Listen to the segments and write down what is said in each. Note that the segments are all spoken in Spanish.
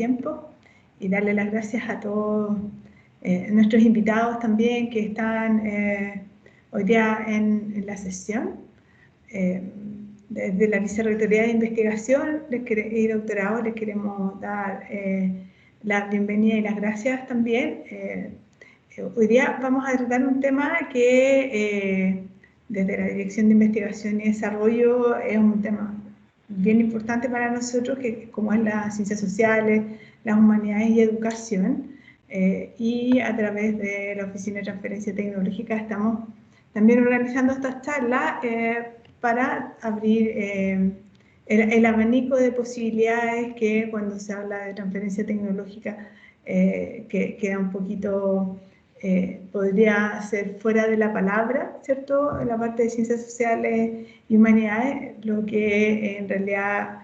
tiempo y darle las gracias a todos nuestros invitados también que están hoy día en la sesión. Desde la Vicerrectoría de Investigación y Doctorado les queremos dar la bienvenida y las gracias también. Hoy día vamos a tratar un tema que desde la Dirección de Investigación y Desarrollo es un tema bien importante para nosotros, que como es las ciencias sociales, las humanidades y educación, y a través de la Oficina de Transferencia Tecnológica estamos también organizando estas charlas para abrir el abanico de posibilidades que cuando se habla de transferencia tecnológica que queda un poquito, podría ser fuera de la palabra, ¿cierto? En la parte de ciencias sociales y humanidades, lo que en realidad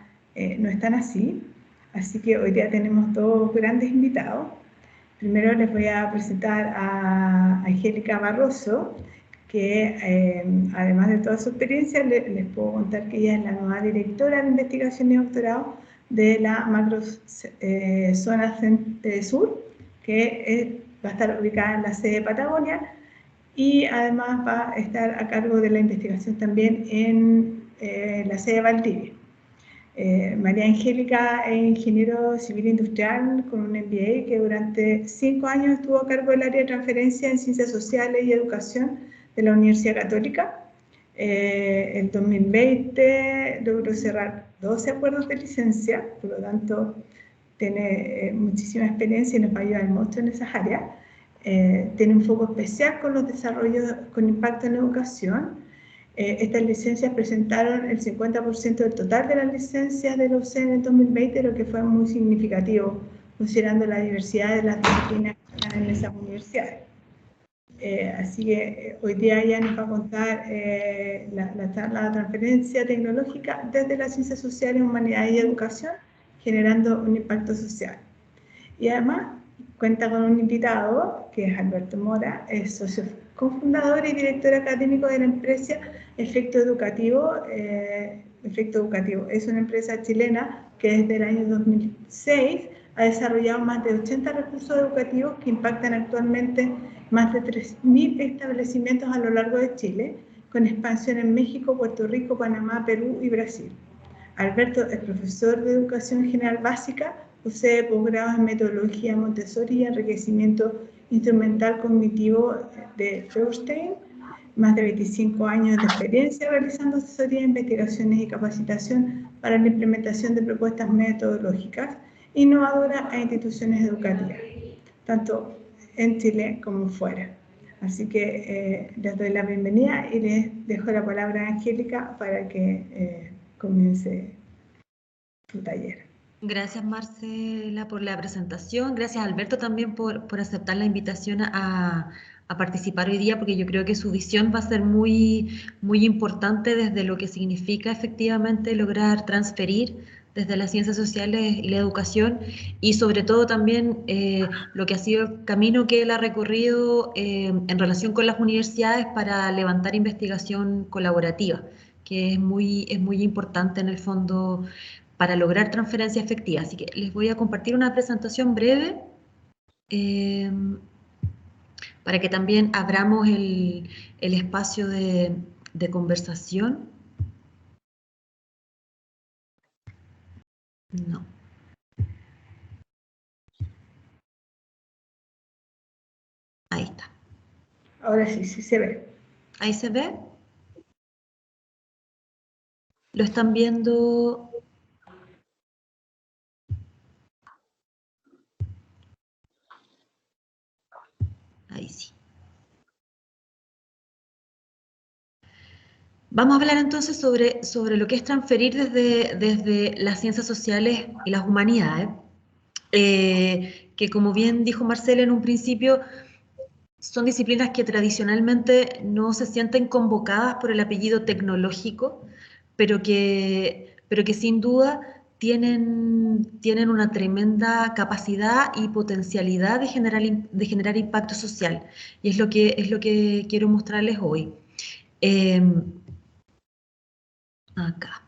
no es tan así. Así que hoy día tenemos dos grandes invitados. Primero les voy a presentar a Angélica Barroso, que además de toda su experiencia, les puedo contar que ella es la nueva directora de investigación y doctorado de la macro zona sur, que va a estar ubicada en la sede de Patagonia, y además va a estar a cargo de la investigación también en la sede de Valdivia. María Angélica es ingeniero civil industrial con un MBA que durante 5 años estuvo a cargo del área de transferencia en ciencias sociales y educación de la Universidad Católica. En 2020 logró cerrar 12 acuerdos de licencia, por lo tanto tiene muchísima experiencia y nos va a ayudar mucho en esas áreas. Tiene un foco especial con los desarrollos con impacto en educación. Estas licencias presentaron el 50% del total de las licencias de la UCEN en 2020, lo que fue muy significativo, considerando la diversidad de las disciplinas que están en esas universidades. Así que hoy día ella nos va a contar la charla de transferencia tecnológica desde las ciencias sociales, humanidades y educación, generando un impacto social. Y además cuenta con un invitado, que es Alberto Mora, es socio cofundador y director académico de la empresa Efecto Educativo. Efecto Educativo es una empresa chilena que desde el año 2006 ha desarrollado más de 80 recursos educativos que impactan actualmente más de 3.000 establecimientos a lo largo de Chile, con expansión en México, Puerto Rico, Panamá, Perú y Brasil. Alberto es profesor de Educación General Básica, posee posgrados en Metodología Montessori y Enriquecimiento Instrumental Cognitivo de Feuerstein, más de 25 años de experiencia realizando asesoría, investigaciones y capacitación para la implementación de propuestas metodológicas innovadoras a instituciones educativas, tanto en Chile como fuera. Así que les doy la bienvenida y les dejo la palabra a Angélica para que comience tu taller. Gracias, Marcela, por la presentación. Gracias, Alberto, también por aceptar la invitación a participar hoy día, porque yo creo que su visión va a ser muy, muy importante desde lo que significa efectivamente lograr transferir desde las ciencias sociales y la educación, y sobre todo también lo que ha sido el camino que él ha recorrido en relación con las universidades para levantar investigación colaborativa, que es muy importante en el fondo para lograr transferencia efectiva. Así que les voy a compartir una presentación breve para que también abramos el espacio de conversación. No. Ahí está. Ahora sí, sí se ve. ¿Ahí se ve? ¿Lo están viendo? Ahí sí. Vamos a hablar entonces sobre lo que es transferir desde las ciencias sociales y las humanidades, que como bien dijo Marcela en un principio, son disciplinas que tradicionalmente no se sienten convocadas por el apellido tecnológico, pero que sin duda tienen una tremenda capacidad y potencialidad de generar impacto social. Y es lo que quiero mostrarles hoy. Acá.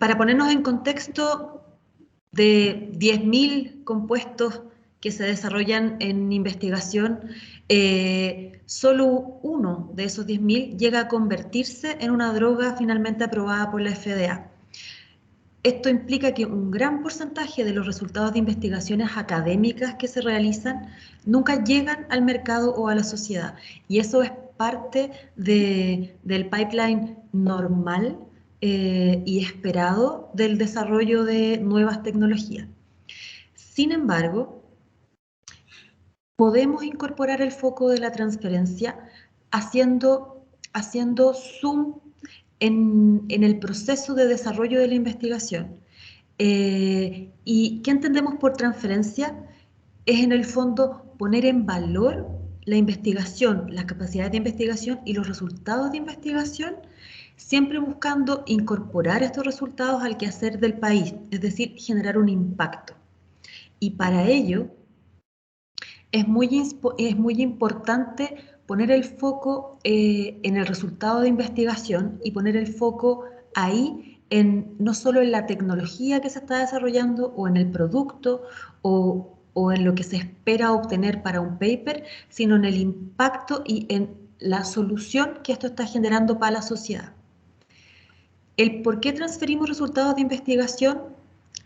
Para ponernos en contexto, de 10.000 compuestos que se desarrollan en investigación, solo uno de esos 10.000 llega a convertirse en una droga finalmente aprobada por la FDA. Esto implica que un gran porcentaje de los resultados de investigaciones académicas que se realizan nunca llegan al mercado o a la sociedad. Y eso es parte del pipeline normal y esperado del desarrollo de nuevas tecnologías. Sin embargo, podemos incorporar el foco de la transferencia haciendo zoom en el proceso de desarrollo de la investigación. ¿Y qué entendemos por transferencia? Es en el fondo poner en valor la investigación, las capacidades de investigación y los resultados de investigación, siempre buscando incorporar estos resultados al quehacer del país, es decir, generar un impacto. Y para ello es muy importante poner el foco en el resultado de investigación y poner el foco ahí no solo en la tecnología que se está desarrollando o en el producto o en lo que se espera obtener para un paper, sino en el impacto y en la solución que esto está generando para la sociedad. El por qué transferimos resultados de investigación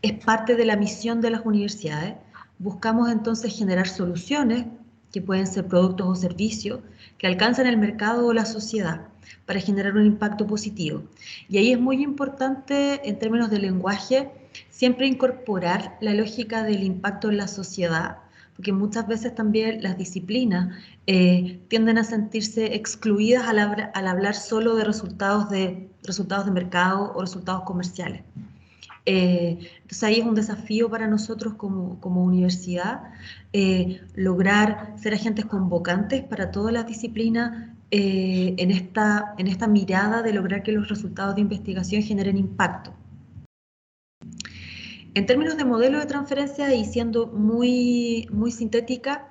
es parte de la misión de las universidades. Buscamos entonces generar soluciones, que pueden ser productos o servicios, que alcancen el mercado o la sociedad para generar un impacto positivo. Y ahí es muy importante, en términos de lenguaje, siempre incorporar la lógica del impacto en la sociedad, porque muchas veces también las disciplinas tienden a sentirse excluidas al hablar solo de resultados de mercado o resultados comerciales. Entonces ahí es un desafío para nosotros como universidad lograr ser agentes convocantes para todas las disciplinas en esta mirada de lograr que los resultados de investigación generen impacto. En términos de modelo de transferencia y siendo muy sintética,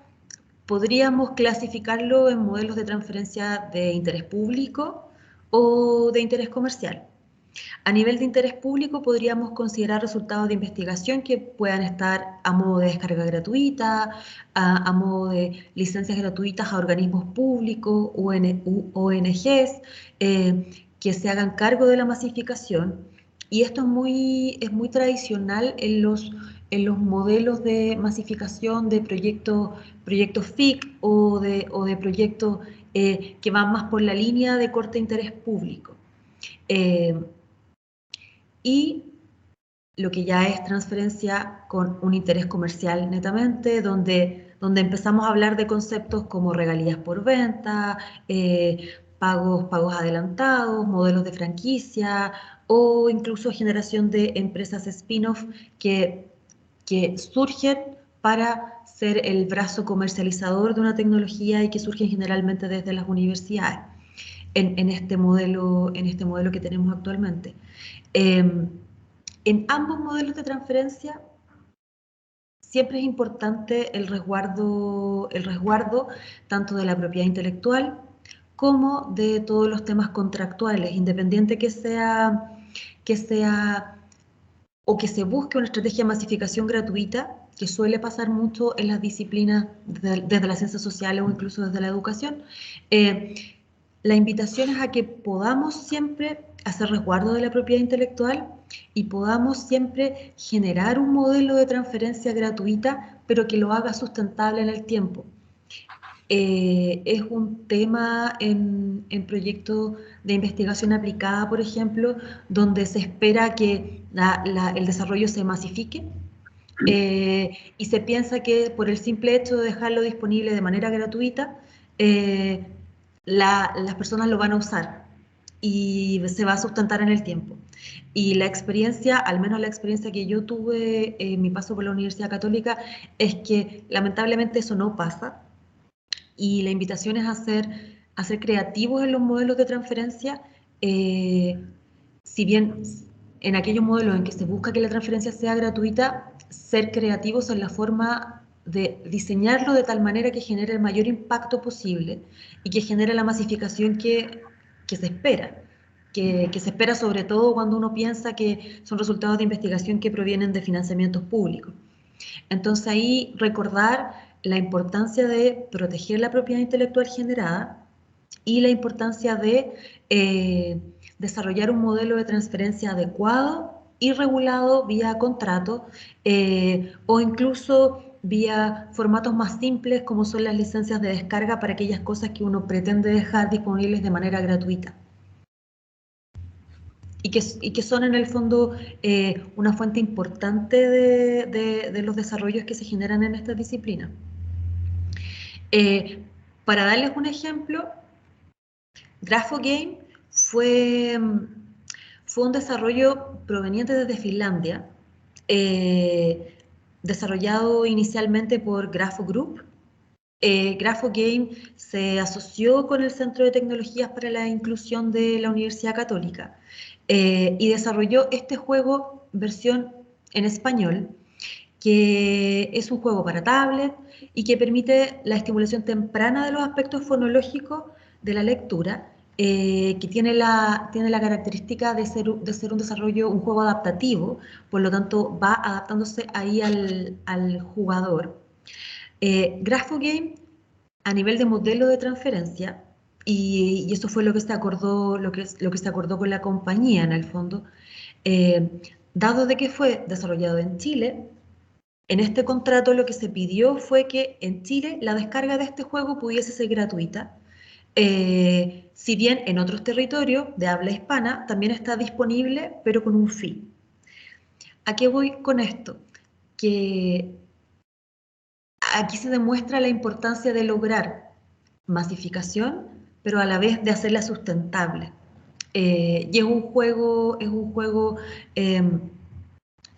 podríamos clasificarlo en modelos de transferencia de interés público o de interés comercial. A nivel de interés público podríamos considerar resultados de investigación que puedan estar a modo de descarga gratuita, a modo de licencias gratuitas a organismos públicos, ONGs, que se hagan cargo de la masificación. Y esto es muy tradicional en los modelos de masificación de proyectos FIC o de proyectos que van más por la línea de corte interés público. Y lo que ya es transferencia con un interés comercial netamente, donde empezamos a hablar de conceptos como regalías por venta, pagos adelantados, modelos de franquicia o incluso generación de empresas spin-off que surgen para ser el brazo comercializador de una tecnología y que surgen generalmente desde las universidades en este modelo que tenemos actualmente. En ambos modelos de transferencia siempre es importante el resguardo tanto de la propiedad intelectual como de todos los temas contractuales, independiente que sea o que se busque una estrategia de masificación gratuita, que suele pasar mucho en las disciplinas desde las ciencias sociales o incluso desde la educación. La invitación es a que podamos siempre hacer resguardo de la propiedad intelectual y podamos siempre generar un modelo de transferencia gratuita, pero que lo haga sustentable en el tiempo. Es un tema en proyectos de investigación aplicada, por ejemplo, donde se espera que el desarrollo se masifique y se piensa que por el simple hecho de dejarlo disponible de manera gratuita, las personas lo van a usar y se va a sustentar en el tiempo. Y la experiencia, al menos la experiencia que yo tuve en mi paso por la Universidad Católica, es que lamentablemente eso no pasa. Y la invitación es a ser creativos en los modelos de transferencia, si bien en aquellos modelos en que se busca que la transferencia sea gratuita, ser creativos en la forma de diseñarlo de tal manera que genere el mayor impacto posible y que genere la masificación que se espera. que se espera sobre todo cuando uno piensa que son resultados de investigación que provienen de financiamientos públicos. Entonces ahí recordar la importancia de proteger la propiedad intelectual generada y la importancia de desarrollar un modelo de transferencia adecuado y regulado vía contrato o incluso vía formatos más simples como son las licencias de descarga para aquellas cosas que uno pretende dejar disponibles de manera gratuita. Y que son en el fondo una fuente importante de los desarrollos que se generan en esta disciplina. Para darles un ejemplo, GraphoGame fue un desarrollo proveniente desde Finlandia, desarrollado inicialmente por Grapho Group. GraphoGame se asoció con el Centro de Tecnologías para la Inclusión de la Universidad Católica y desarrolló este juego versión en español, que es un juego para tablet y que permite la estimulación temprana de los aspectos fonológicos de la lectura, que tiene la característica de ser un desarrollo, un juego adaptativo, por lo tanto va adaptándose ahí al jugador. GraphoGame, a nivel de modelo de transferencia, y eso fue lo que se acordó, lo que se acordó con la compañía en el fondo, dado de que fue desarrollado en Chile, en este contrato lo que se pidió fue que en Chile la descarga de este juego pudiese ser gratuita, si bien en otros territorios de habla hispana también está disponible, pero con un fee. ¿A qué voy con esto? Que aquí se demuestra la importancia de lograr masificación, pero a la vez de hacerla sustentable. Y es un juego,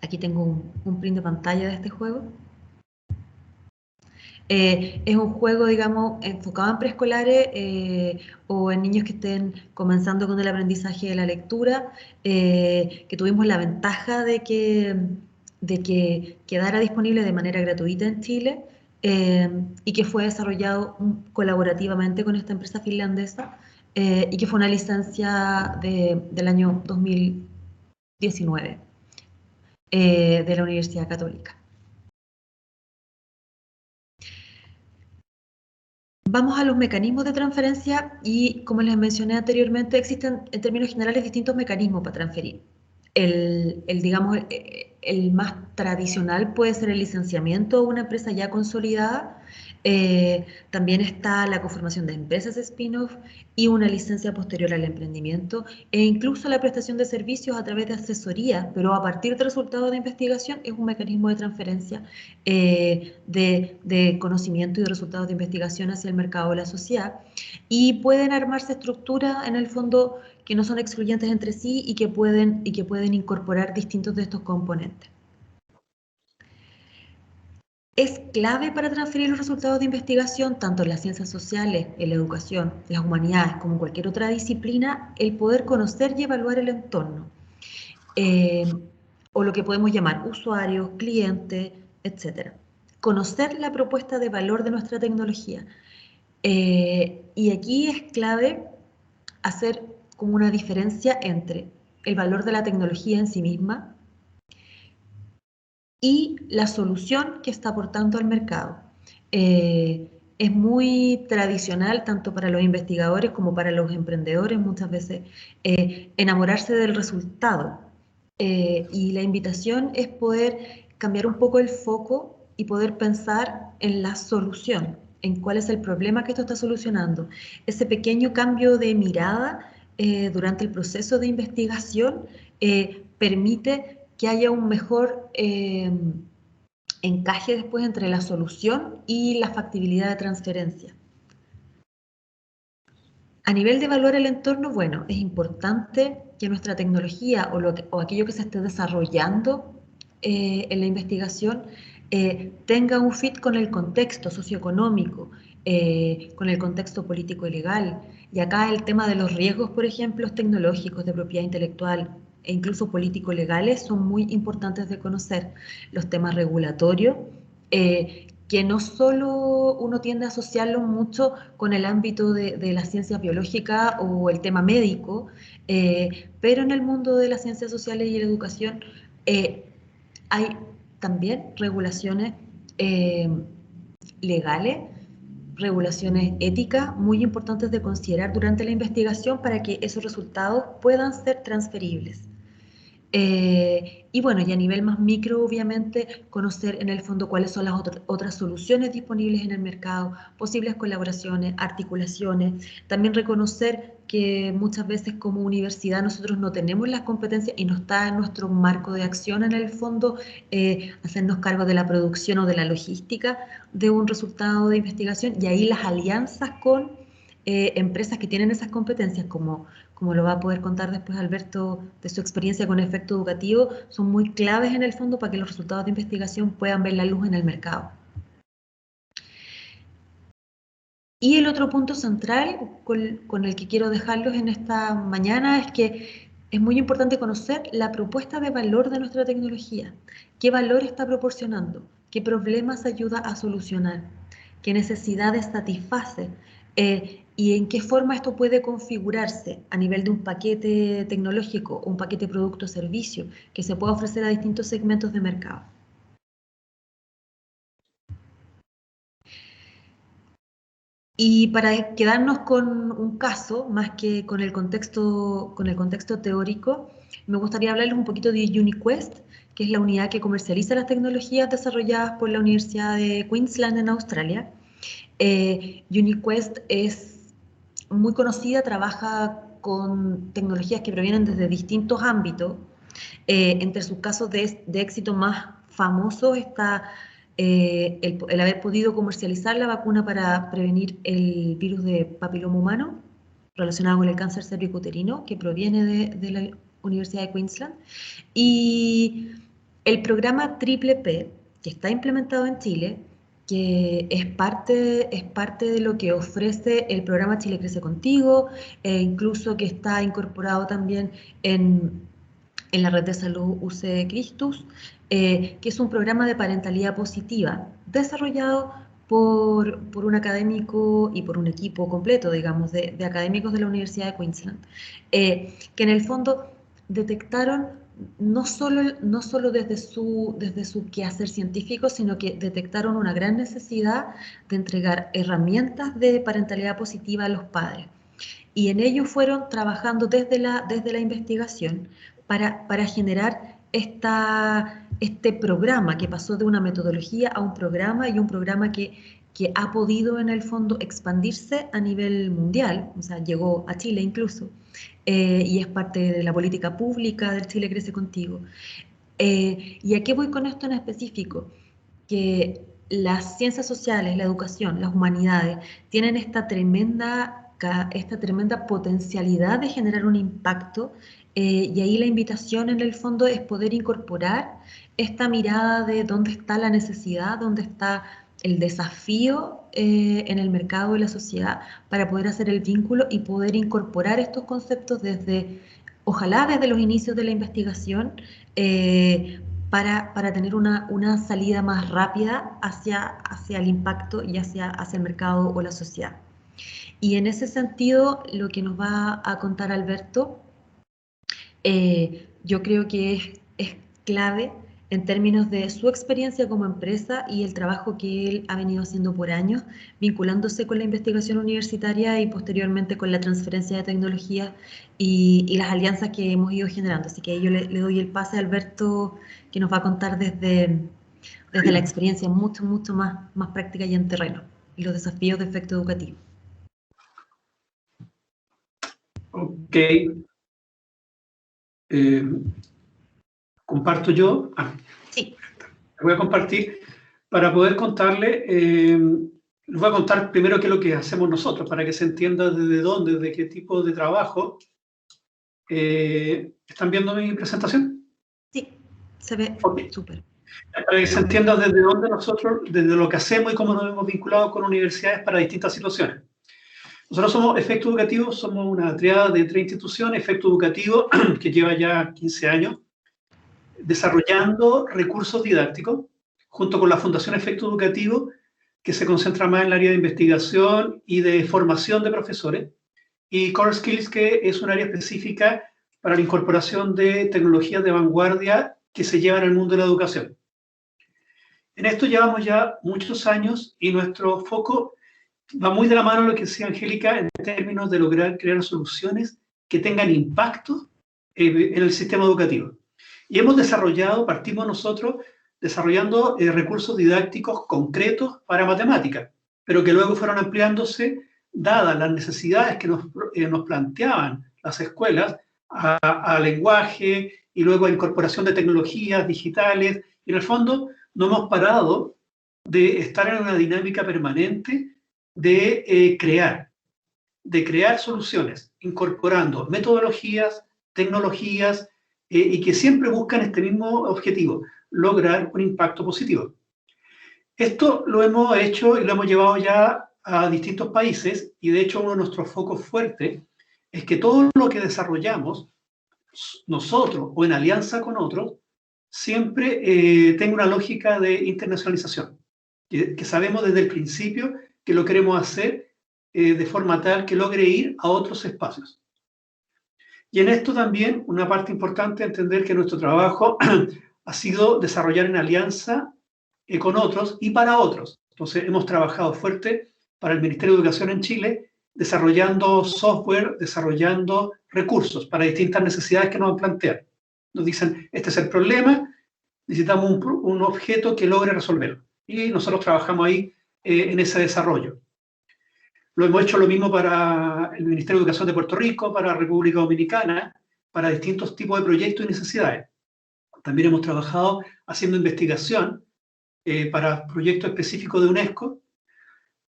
aquí tengo un print de pantalla de este juego. Es un juego, digamos, enfocado en preescolares o en niños que estén comenzando con el aprendizaje de la lectura, que tuvimos la ventaja de que quedara disponible de manera gratuita en Chile y que fue desarrollado colaborativamente con esta empresa finlandesa y que fue una licencia del año 2019 de la Universidad Católica. Vamos a los mecanismos de transferencia y, como les mencioné anteriormente, existen en términos generales distintos mecanismos para transferir. Digamos, el más tradicional puede ser el licenciamiento de una empresa ya consolidada. También está la conformación de empresas spin-off y una licencia posterior al emprendimiento e incluso la prestación de servicios a través de asesoría, pero a partir de resultados de investigación es un mecanismo de transferencia de conocimiento y de resultados de investigación hacia el mercado de la sociedad, y pueden armarse estructuras en el fondo que no son excluyentes entre sí y que pueden incorporar distintos de estos componentes. Es clave para transferir los resultados de investigación, tanto en las ciencias sociales, en la educación, en las humanidades, como en cualquier otra disciplina, el poder conocer y evaluar el entorno, o lo que podemos llamar usuarios, clientes, etc. Conocer la propuesta de valor de nuestra tecnología. Y aquí es clave hacer como una diferencia entre el valor de la tecnología en sí misma y la solución que está aportando al mercado. Es muy tradicional, tanto para los investigadores como para los emprendedores, muchas veces, enamorarse del resultado. Y la invitación es poder cambiar un poco el foco y poder pensar en la solución, en cuál es el problema que esto está solucionando. Ese pequeño cambio de mirada durante el proceso de investigación permite que haya un mejor encaje después entre la solución y la factibilidad de transferencia. A nivel de evaluar el entorno, bueno, es importante que nuestra tecnología o aquello que se esté desarrollando en la investigación tenga un fit con el contexto socioeconómico, con el contexto político y legal. Y acá el tema de los riesgos, por ejemplo, tecnológicos, de propiedad intelectual e incluso político-legales son muy importantes de conocer. Los temas regulatorios, que no solo uno tiende a asociarlo mucho con el ámbito de la ciencia biológica o el tema médico, pero en el mundo de las ciencias sociales y la educación hay también regulaciones legales, regulaciones éticas muy importantes de considerar durante la investigación para que esos resultados puedan ser transferibles. Y bueno, y a nivel más micro, obviamente, conocer en el fondo cuáles son las otras soluciones disponibles en el mercado, posibles colaboraciones, articulaciones. También reconocer que muchas veces como universidad nosotros no tenemos las competencias y no está en nuestro marco de acción en el fondo hacernos cargo de la producción o de la logística de un resultado de investigación, y ahí las alianzas con empresas que tienen esas competencias, como lo va a poder contar después Alberto de su experiencia con Efecto Educativo, son muy claves en el fondo para que los resultados de investigación puedan ver la luz en el mercado. Y el otro punto central con el que quiero dejarlos en esta mañana es que es muy importante conocer la propuesta de valor de nuestra tecnología. ¿Qué valor está proporcionando? ¿Qué problemas ayuda a solucionar? ¿Qué necesidades satisface? ¿Y en qué forma esto puede configurarse a nivel de un paquete tecnológico o un paquete producto o servicio que se pueda ofrecer a distintos segmentos de mercado? Y para quedarnos con un caso, más que con el contexto teórico, me gustaría hablarles un poquito de UniQuest, que es la unidad que comercializa las tecnologías desarrolladas por la Universidad de Queensland en Australia. UniQuest es muy conocida, trabaja con tecnologías que provienen desde distintos ámbitos. Entre sus casos de éxito más famosos está el haber podido comercializar la vacuna para prevenir el virus de papiloma humano relacionado con el cáncer cervicuterino, que proviene de la Universidad de Queensland, y el programa Triple P, que está implementado en Chile, que es parte de lo que ofrece el programa Chile Crece Contigo, incluso que está incorporado también en la red de salud UC Christus, que es un programa de parentalidad positiva desarrollado por un académico y por un equipo completo, digamos, de académicos de la Universidad de Queensland, que en el fondo detectaron no solo desde su quehacer científico, sino que detectaron una gran necesidad de entregar herramientas de parentalidad positiva a los padres. Y en ello fueron trabajando desde la investigación para generar este programa que pasó de una metodología a un programa, y un programa que ha podido en el fondo expandirse a nivel mundial, o sea, llegó a Chile incluso, y es parte de la política pública del Chile Crece Contigo. ¿Y a qué voy con esto en específico? Que las ciencias sociales, la educación, las humanidades, tienen esta tremenda potencialidad de generar un impacto, y ahí la invitación en el fondo es poder incorporar esta mirada de dónde está la necesidad, dónde está el desafío en el mercado de la sociedad, para poder hacer el vínculo y poder incorporar estos conceptos ojalá desde los inicios de la investigación, para tener una salida más rápida hacia el impacto y hacia el mercado o la sociedad. Y en ese sentido, lo que nos va a contar Alberto, yo creo que es clave en términos de su experiencia como empresa y el trabajo que él ha venido haciendo por años, vinculándose con la investigación universitaria y posteriormente con la transferencia de tecnología y las alianzas que hemos ido generando. Así que yo le doy el pase a Alberto, que nos va a contar desde la experiencia mucho más práctica y en terreno, y los desafíos de Efecto Educativo. Ok. ¿Comparto yo? Sí. Voy a compartir para poder contarle. Les voy a contar primero qué es lo que hacemos nosotros, para que se entienda desde dónde, desde qué tipo de trabajo. ¿Están viendo mi presentación? Sí, se ve súper. Para que se entienda desde dónde nosotros, desde lo que hacemos y cómo nos hemos vinculado con universidades para distintas situaciones. Nosotros somos Efecto Educativo, somos una triada de 3 instituciones. Efecto Educativo, que lleva ya 15 años desarrollando recursos didácticos, junto con la Fundación Efecto Educativo, que se concentra más en el área de investigación y de formación de profesores, y Core Skills, que es un área específica para la incorporación de tecnologías de vanguardia que se llevan al mundo de la educación. En esto llevamos ya muchos años y nuestro foco va muy de la mano de lo que decía Angélica en términos de lograr crear soluciones que tengan impacto en el sistema educativo. Y hemos desarrollado, partimos nosotros desarrollando recursos didácticos concretos para matemáticas, pero que luego fueron ampliándose dadas las necesidades que nos planteaban las escuelas a lenguaje y luego a incorporación de tecnologías digitales. Y en el fondo no hemos parado de estar en una dinámica permanente de crear soluciones, incorporando metodologías, tecnologías, y que siempre buscan este mismo objetivo, lograr un impacto positivo. Esto lo hemos hecho y lo hemos llevado ya a distintos países, y de hecho uno de nuestros focos fuertes es que todo lo que desarrollamos nosotros o en alianza con otros siempre tenga una lógica de internacionalización, que sabemos desde el principio que lo queremos hacer de forma tal que logre ir a otros espacios. Y en esto también una parte importante es entender que nuestro trabajo ha sido desarrollar en alianza con otros y para otros. Entonces hemos trabajado fuerte para el Ministerio de Educación en Chile, desarrollando software, desarrollando recursos para distintas necesidades que nos plantean. Nos dicen, este es el problema, necesitamos un objeto que logre resolverlo. Y nosotros trabajamos ahí en ese desarrollo. Lo hemos hecho lo mismo para el Ministerio de Educación de Puerto Rico, para República Dominicana, para distintos tipos de proyectos y necesidades. También hemos trabajado haciendo investigación para proyectos específicos de UNESCO,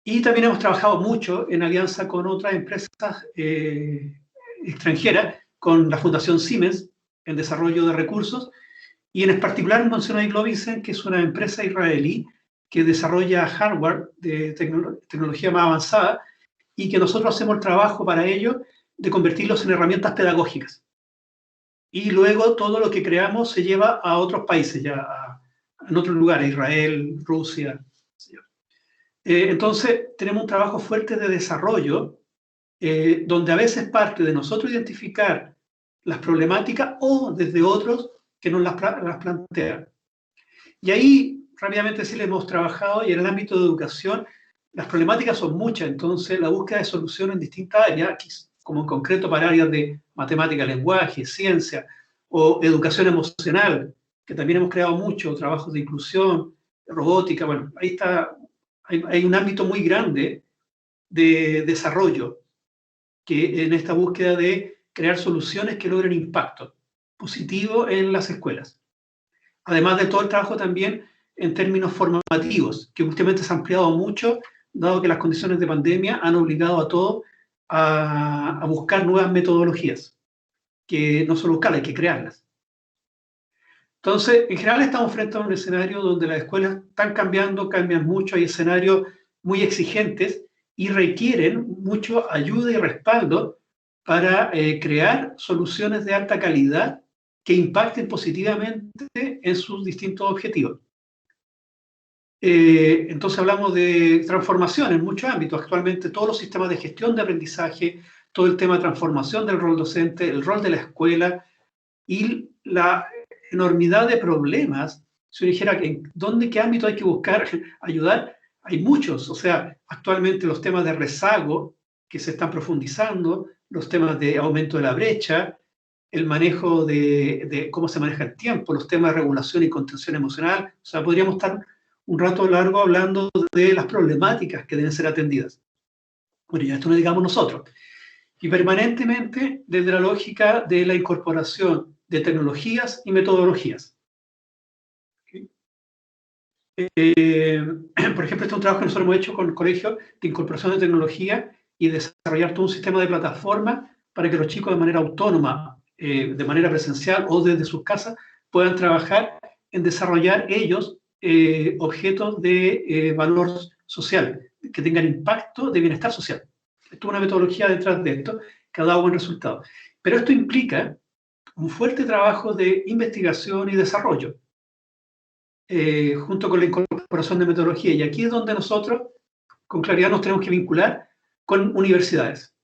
y también hemos trabajado mucho en alianza con otras empresas extranjeras, con la Fundación Siemens, en desarrollo de recursos, y en particular menciono a Globicen, que es una empresa israelí que desarrolla hardware de tecnología más avanzada, y que nosotros hacemos el trabajo para ello de convertirlos en herramientas pedagógicas. Y luego todo lo que creamos se lleva a otros países, ya en otros lugares, Israel, Rusia. Entonces, tenemos un trabajo fuerte de desarrollo, donde a veces parte de nosotros identificar las problemáticas o desde otros que nos las plantean. Y ahí, rápidamente sí le hemos trabajado, y en el ámbito de educación, las problemáticas son muchas, entonces la búsqueda de soluciones en distintas áreas, como en concreto para áreas de matemática, lenguaje, ciencia o educación emocional, que también hemos creado mucho, trabajos de inclusión, robótica, bueno, ahí está, hay un ámbito muy grande de desarrollo que en esta búsqueda de crear soluciones que logren impacto positivo en las escuelas. Además de todo el trabajo también en términos formativos, que últimamente se ha ampliado mucho, dado que las condiciones de pandemia han obligado a todos a buscar nuevas metodologías, que no solo buscarlas, hay que crearlas. Entonces, en general estamos frente a un escenario donde las escuelas están cambiando, cambian mucho, hay escenarios muy exigentes y requieren mucho ayuda y respaldo para crear soluciones de alta calidad que impacten positivamente en sus distintos objetivos. Entonces hablamos de transformación en muchos ámbitos. Actualmente todos los sistemas de gestión de aprendizaje, todo el tema de transformación del rol docente, el rol de la escuela y la enormidad de problemas. Si uno dijera qué ámbito hay que buscar ayudar, hay muchos. O sea, actualmente los temas de rezago que se están profundizando, los temas de aumento de la brecha, el manejo de cómo se maneja el tiempo, los temas de regulación y contención emocional. O sea, podríamos estar un rato largo hablando de las problemáticas que deben ser atendidas. Bueno, ya esto lo digamos nosotros. Y permanentemente desde la lógica de la incorporación de tecnologías y metodologías. ¿Okay? Por ejemplo, este es un trabajo que nosotros hemos hecho con el colegio de incorporación de tecnología y desarrollar todo un sistema de plataforma para que los chicos de manera autónoma, de manera presencial o desde sus casas, puedan trabajar en desarrollar ellos objetos de valor social, que tengan impacto de bienestar social. Esto es una metodología detrás de esto que ha dado buen resultado. Pero esto implica un fuerte trabajo de investigación y desarrollo, junto con la incorporación elaboración de metodología. Y aquí es donde nosotros, con claridad, nos tenemos que vincular con universidades.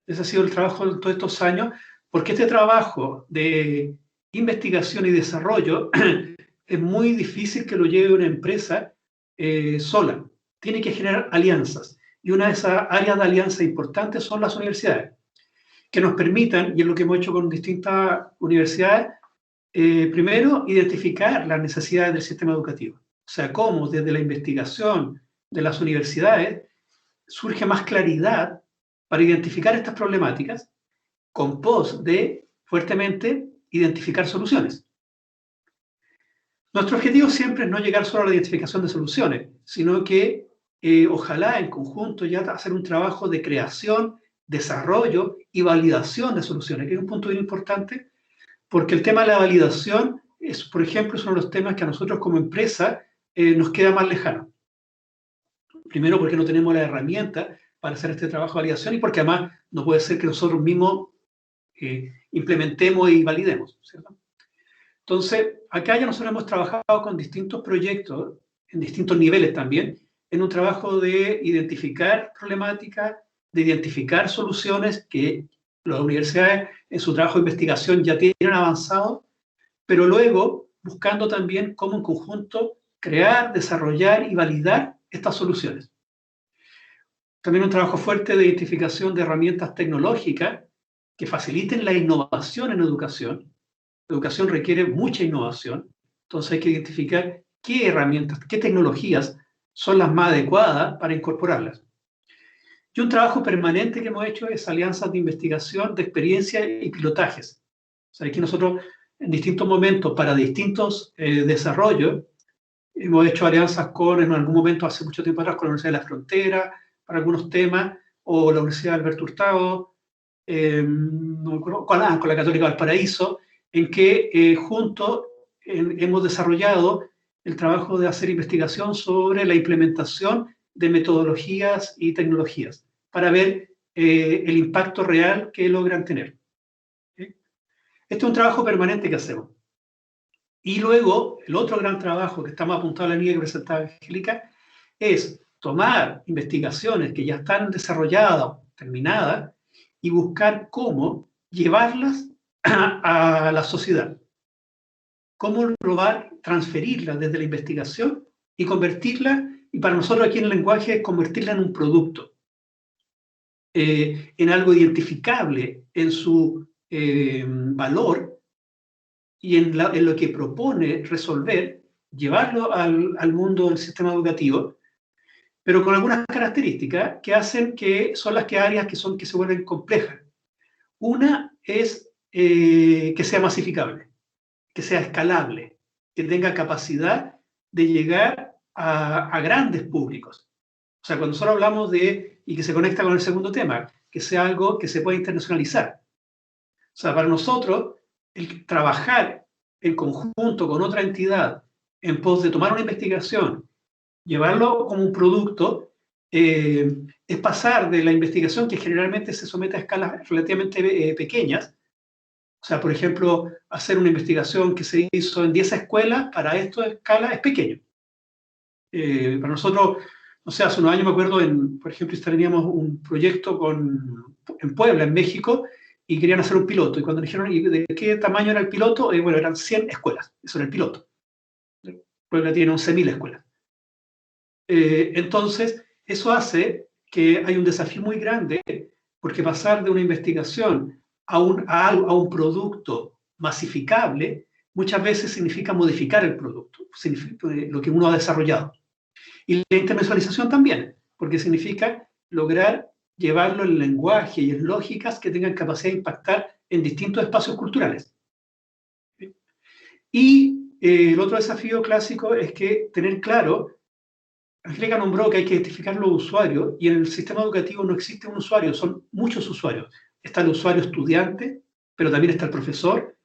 Ese ha sido el trabajo de todos estos años, porque este trabajo de investigación y desarrollo es muy difícil que lo lleve una empresa sola. Tiene que generar alianzas. Y una de esas áreas de alianza importantes son las universidades, que nos permitan, y es lo que hemos hecho con distintas universidades, primero, identificar las necesidades del sistema educativo. O sea, cómo desde la investigación de las universidades surge más claridad para identificar estas problemáticas con pos de fuertemente identificar soluciones. Nuestro objetivo siempre es no llegar solo a la identificación de soluciones, sino que ojalá en conjunto ya hacer un trabajo de creación, desarrollo y validación de soluciones, que es un punto bien importante, porque el tema de la validación es, por ejemplo, es uno de los temas que a nosotros como empresa nos queda más lejano. Primero porque no tenemos la herramienta para hacer este trabajo de validación y porque además no puede ser que nosotros mismos implementemos y validemos, ¿cierto? Entonces, acá ya nosotros hemos trabajado con distintos proyectos, en distintos niveles también, en un trabajo de identificar problemáticas, de identificar soluciones que las universidades en su trabajo de investigación ya tienen avanzado, pero luego buscando también cómo en conjunto crear, desarrollar y validar estas soluciones. También un trabajo fuerte de identificación de herramientas tecnológicas que faciliten la innovación en educación. La educación requiere mucha innovación, entonces hay que identificar qué herramientas, qué tecnologías son las más adecuadas para incorporarlas. Y un trabajo permanente que hemos hecho es alianzas de investigación, de experiencia y pilotajes. O sea, aquí nosotros en distintos momentos, para distintos desarrollos, hemos hecho alianzas con, en algún momento, hace mucho tiempo atrás, con la Universidad de la Frontera, para algunos temas, o la Universidad de Alberto Hurtado, con la Católica Valparaíso, en que juntos hemos desarrollado el trabajo de hacer investigación sobre la implementación de metodologías y tecnologías para ver el impacto real que logran tener. ¿Sí? Este es un trabajo permanente que hacemos. Y luego, el otro gran trabajo que estamos apuntados a la línea que presentaba Angélica es tomar investigaciones que ya están desarrolladas, terminadas, y buscar cómo llevarlas a la sociedad. Cómo lograr transferirlas desde la investigación y convertirla, y para nosotros aquí en el lenguaje es convertirla en un producto, en algo identificable en su valor y en lo que propone resolver, llevarlo al mundo del sistema educativo, pero con algunas características que hacen que son las áreas que se vuelven complejas. Una es que sea masificable, que sea escalable, que tenga capacidad de llegar a grandes públicos. O sea, cuando nosotros hablamos y que se conecta con el segundo tema, que sea algo que se pueda internacionalizar. O sea, para nosotros, el trabajar en conjunto con otra entidad en pos de tomar una investigación, llevarlo como un producto, es pasar de la investigación que generalmente se somete a escalas relativamente pequeñas. O sea, por ejemplo, hacer una investigación que se hizo en 10 escuelas, para esto de escala es pequeño. Para nosotros, no sé, hace unos años me acuerdo, por ejemplo, teníamos un proyecto en Puebla, en México, y querían hacer un piloto. Y cuando dijeron, ¿y de qué tamaño era el piloto? Bueno, eran 100 escuelas. Eso era el piloto. Puebla tiene 11.000 escuelas. Entonces, eso hace que hay un desafío muy grande, porque pasar de una investigación a un producto masificable muchas veces significa modificar el producto, significa lo que uno ha desarrollado. Y la internacionalización también, porque significa lograr llevarlo en lenguaje y en lógicas que tengan capacidad de impactar en distintos espacios culturales. Y el otro desafío clásico es que tener claro, Angélica nombró que hay que identificar los usuarios, y en el sistema educativo no existe un usuario, son muchos usuarios. Está el usuario estudiante, pero también está el profesor,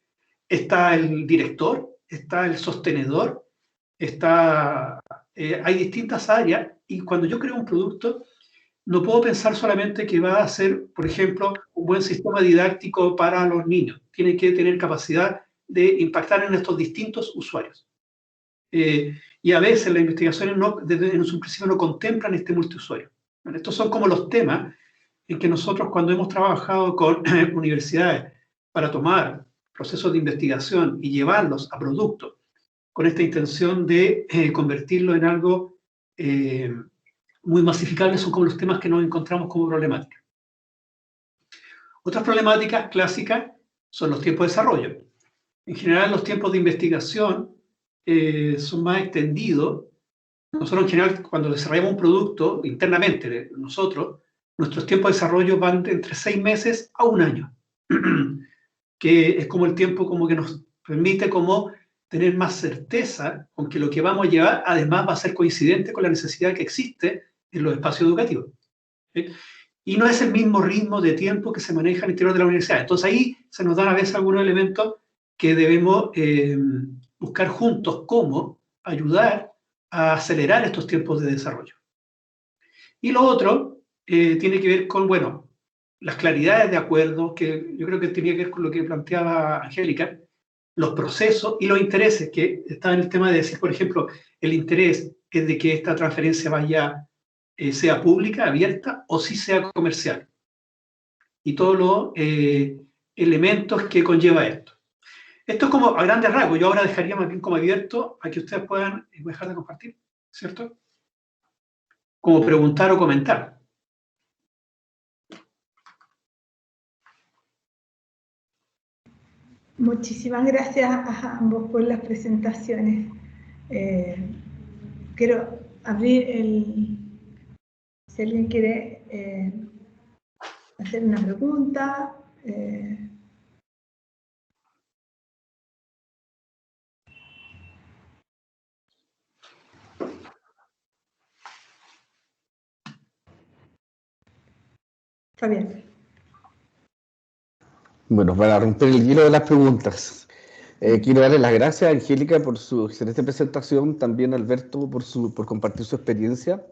está el director, está el sostenedor, hay distintas áreas, y cuando yo creo un producto, no puedo pensar solamente que va a ser, por ejemplo, un buen sistema didáctico para los niños. Tiene que tener capacidad de impactar en estos distintos usuarios. y a veces las investigaciones desde en su principio no contemplan este multiusuario. Bueno, estos son como los temas en que nosotros, cuando hemos trabajado con universidades para tomar procesos de investigación y llevarlos a productos con esta intención de convertirlo en algo muy masificable, son como los temas que nos encontramos como problemáticas. Otras problemáticas clásicas son los tiempos de desarrollo. En general, los tiempos de investigación son más extendidos. Nosotros, en general, cuando desarrollamos un producto internamente, nosotros, nuestros tiempos de desarrollo van de entre 6 meses a 1 año, que es como el tiempo como que nos permite como tener más certeza con que lo que vamos a llevar además va a ser coincidente con la necesidad que existe en los espacios educativos. ¿Sí? Y no es el mismo ritmo de tiempo que se maneja al interior de la universidad. Entonces ahí se nos dan a veces algunos elementos que debemos buscar juntos cómo ayudar a acelerar estos tiempos de desarrollo. Y lo otro tiene que ver con, bueno, las claridades de acuerdo, que yo creo que tenía que ver con lo que planteaba Angélica, los procesos y los intereses, que está en el tema de decir, por ejemplo, el interés es de que esta transferencia sea pública, abierta, o si sea comercial. Y todos los elementos que conlleva esto. Esto es como a grandes rasgos. Yo ahora dejaría más bien como abierto a que ustedes puedan dejar de compartir, ¿cierto? Como preguntar o comentar. Muchísimas gracias a ambos por las presentaciones. Quiero abrir si alguien quiere hacer una pregunta. Fabián. Bueno, para romper el hielo de las preguntas, quiero darle las gracias a Angélica por su excelente presentación, también a Alberto por compartir su experiencia.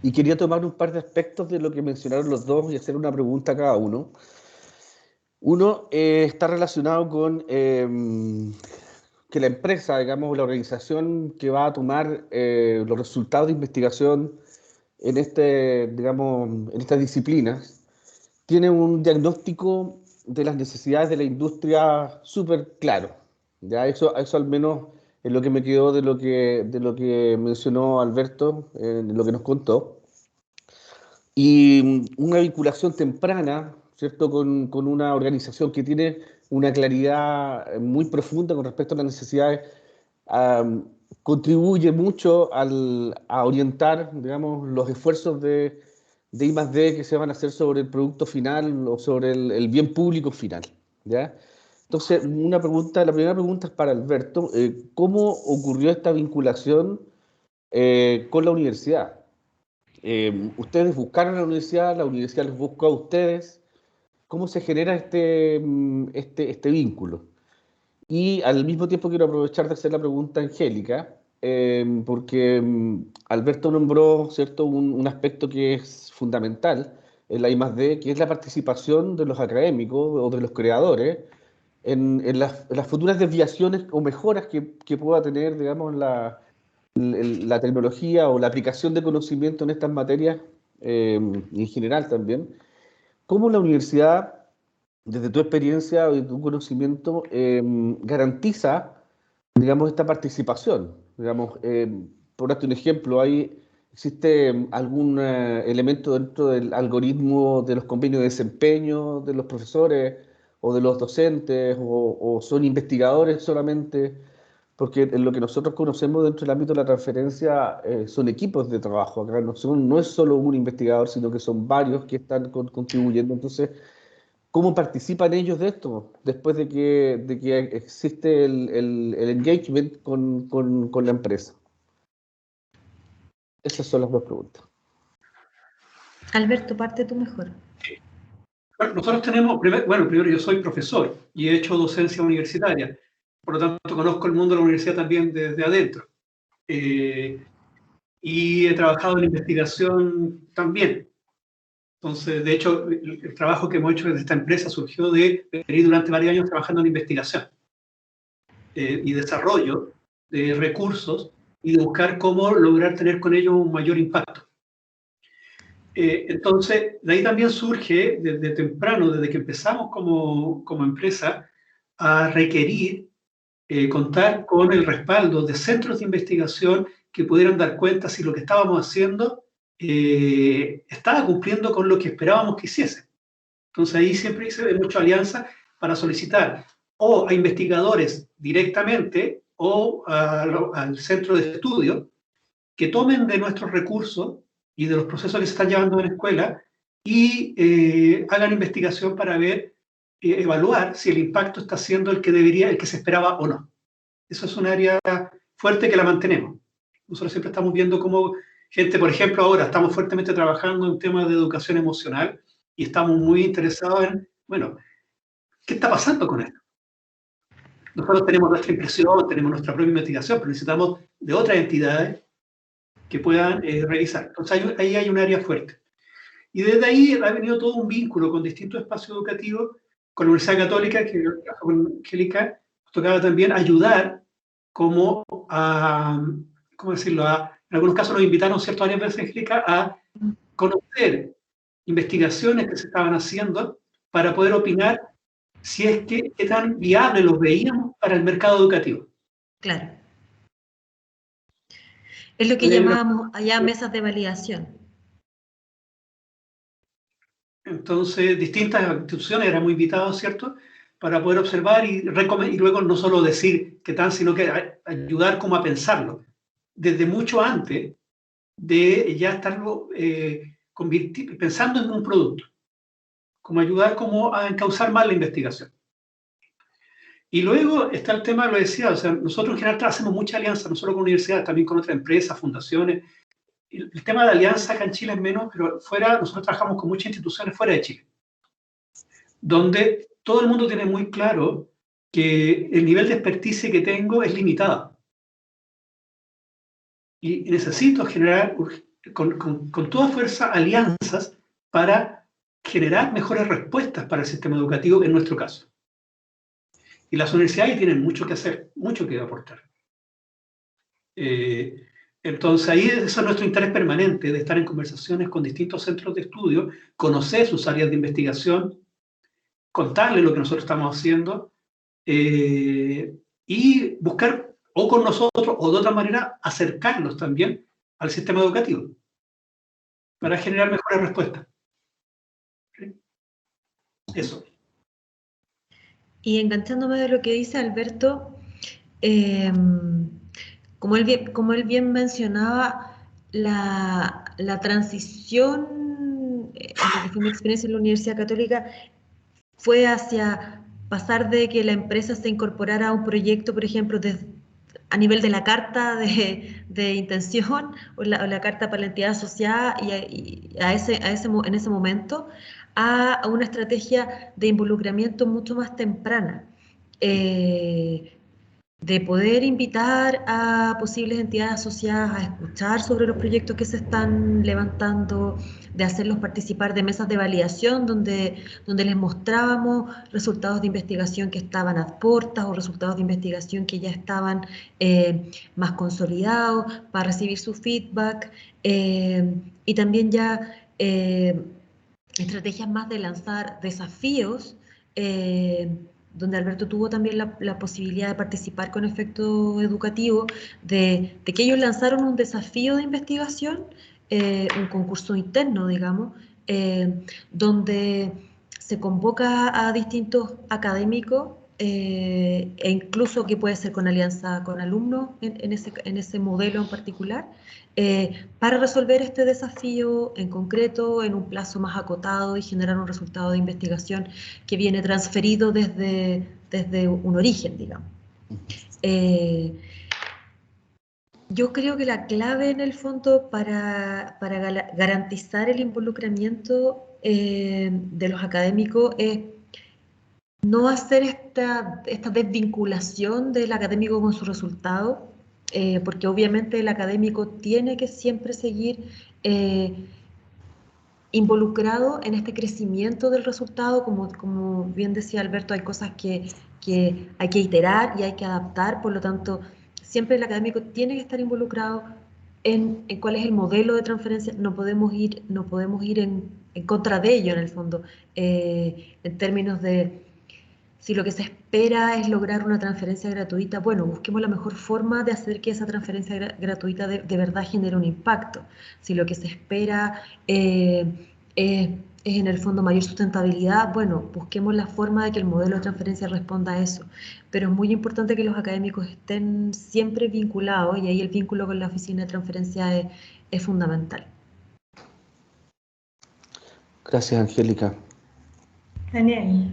Y quería tomar un par de aspectos de lo que mencionaron los dos y hacer una pregunta a cada uno. Uno está relacionado con que la empresa, digamos, la organización que va a tomar los resultados de investigación en en estas disciplinas, tiene un diagnóstico de las necesidades de la industria súper claro. ¿Ya? Eso al menos es lo que me quedó de lo que mencionó Alberto, lo que nos contó. Y una vinculación temprana, ¿cierto?, con una organización que tiene una claridad muy profunda con respecto a las necesidades, contribuye mucho a orientar, digamos, los esfuerzos de I+D que se van a hacer sobre el producto final o sobre el bien público final, ¿ya? Entonces, la primera pregunta es para Alberto. ¿Cómo ocurrió esta vinculación con la universidad? ¿Ustedes buscaron a la universidad los buscó a ustedes? ¿Cómo se genera este vínculo? Y al mismo tiempo quiero aprovechar de hacer la pregunta a Angélica, porque Alberto nombró, ¿cierto?, un aspecto que es fundamental en la I+D, que es la participación de los académicos o de los creadores en las futuras desviaciones o mejoras que pueda tener, digamos, la tecnología o la aplicación de conocimiento en estas materias, y en general también. ¿Cómo la universidad, desde tu experiencia o de tu conocimiento, garantiza, digamos, esta participación? Digamos, por darte un ejemplo, ¿existe algún elemento dentro del algoritmo de los convenios de desempeño de los profesores o de los docentes, o son investigadores solamente? Porque en lo que nosotros conocemos dentro del ámbito de la transferencia son equipos de trabajo. Acá no es solo un investigador, sino que son varios que están contribuyendo. Entonces, ¿cómo participan ellos de esto después de que existe el engagement con la empresa? Esas son las dos preguntas. Alberto, parte tú mejor. Bueno, nosotros tenemos, primero yo soy profesor y he hecho docencia universitaria, por lo tanto conozco el mundo de la universidad también desde adentro. Y he trabajado en investigación también. Entonces, de hecho, el trabajo que hemos hecho desde esta empresa surgió de venir durante varios años trabajando en investigación y desarrollo de recursos y de buscar cómo lograr tener con ellos un mayor impacto. Entonces, de ahí también surge, desde temprano, desde que empezamos como empresa, a requerir contar con el respaldo de centros de investigación que pudieran dar cuenta si lo que estábamos haciendo estaba cumpliendo con lo que esperábamos que hiciese. Entonces ahí siempre hice mucha alianza para solicitar o a investigadores directamente o al centro de estudio que tomen de nuestros recursos y de los procesos que se están llevando en la escuela y hagan investigación para ver, evaluar si el impacto está siendo el que debería, el que se esperaba o no. Eso es un área fuerte que la mantenemos. Nosotros siempre estamos viendo cómo gente, por ejemplo, ahora estamos fuertemente trabajando en temas de educación emocional y estamos muy interesados en, bueno, ¿qué está pasando con esto? Nosotros tenemos nuestra impresión, tenemos nuestra propia investigación, pero necesitamos de otras entidades que puedan revisar. Entonces ahí hay un área fuerte. Y desde ahí ha venido todo un vínculo con distintos espacios educativos, con la Universidad Católica, que con Angélica nos tocaba también ayudar como a, ¿cómo decirlo? En algunos casos nos invitaron ciertas áreas de Angélica a conocer investigaciones que se estaban haciendo para poder opinar si es que qué tan viable los veíamos para el mercado educativo. Claro. Es lo que llamábamos allá mesas de validación. Entonces, distintas instituciones éramos invitados, ¿cierto?, para poder observar y luego no solo decir qué tan, sino que ayudar como a pensarlo, desde mucho antes de ya estarlo pensando en un producto, como ayudar como a encauzar más la investigación. Y luego está el tema, lo decía, o sea, nosotros en general hacemos mucha alianza, no solo con universidades, también con otras empresas, fundaciones. El tema de alianza acá en Chile es menos, pero fuera, nosotros trabajamos con muchas instituciones fuera de Chile, donde todo el mundo tiene muy claro que el nivel de experticia que tengo es limitado. Y necesito generar con toda fuerza alianzas para generar mejores respuestas para el sistema educativo en nuestro caso. Y las universidades tienen mucho que hacer, mucho que aportar. Entonces ahí eso es nuestro interés permanente, de estar en conversaciones con distintos centros de estudio, conocer sus áreas de investigación, contarles lo que nosotros estamos haciendo y buscar o con nosotros o de otra manera acercarlos también al sistema educativo para generar mejores respuestas. ¿Sí? Eso. Y enganchándome de lo que dice Alberto, como él bien mencionaba, la transición, en lo que fue mi experiencia en la Universidad Católica, fue hacia pasar de que la empresa se incorporara a un proyecto, por ejemplo, a nivel de la carta de intención o la carta para la entidad asociada y en ese momento a una estrategia de involucramiento mucho más temprana, de poder invitar a posibles entidades asociadas a escuchar sobre los proyectos que se están levantando, de hacerlos participar de mesas de validación donde les mostrábamos resultados de investigación que estaban a puertas o resultados de investigación que ya estaban más consolidados para recibir su feedback y también ya estrategias más de lanzar desafíos donde Alberto tuvo también la posibilidad de participar con efecto educativo, de que ellos lanzaron un desafío de investigación, un concurso interno, digamos, donde se convoca a distintos académicos, e incluso que puede ser con alianza con alumnos en ese modelo en particular, para resolver este desafío en concreto en un plazo más acotado y generar un resultado de investigación que viene transferido desde un origen, digamos. Yo creo que la clave en el fondo para garantizar el involucramiento de los académicos es no hacer esta desvinculación del académico con su resultado, porque obviamente el académico tiene que siempre seguir involucrado en este crecimiento del resultado, como bien decía Alberto, hay cosas que hay que iterar y hay que adaptar, por lo tanto, siempre el académico tiene que estar involucrado en cuál es el modelo de transferencia. No podemos ir en contra de ello, en el fondo, en términos de si lo que se espera es lograr una transferencia gratuita, bueno, busquemos la mejor forma de hacer que esa transferencia gratuita de verdad genere un impacto. Si lo que se espera es en el fondo mayor sustentabilidad, bueno, busquemos la forma de que el modelo de transferencia responda a eso. Pero es muy importante que los académicos estén siempre vinculados, y ahí el vínculo con la oficina de transferencia es fundamental. Gracias, Angélica. Daniel.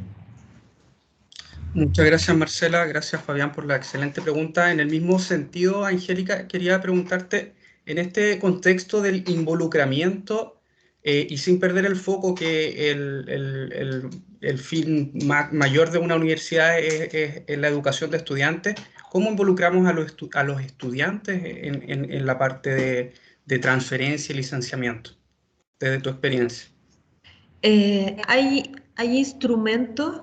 Muchas gracias, Marcela. Gracias, Fabián, por la excelente pregunta. En el mismo sentido, Angélica, quería preguntarte, en este contexto del involucramiento y sin perder el foco que el fin mayor de una universidad es la educación de estudiantes, ¿cómo involucramos a los estudiantes en la parte de transferencia y licenciamiento, desde tu experiencia? Hay instrumentos,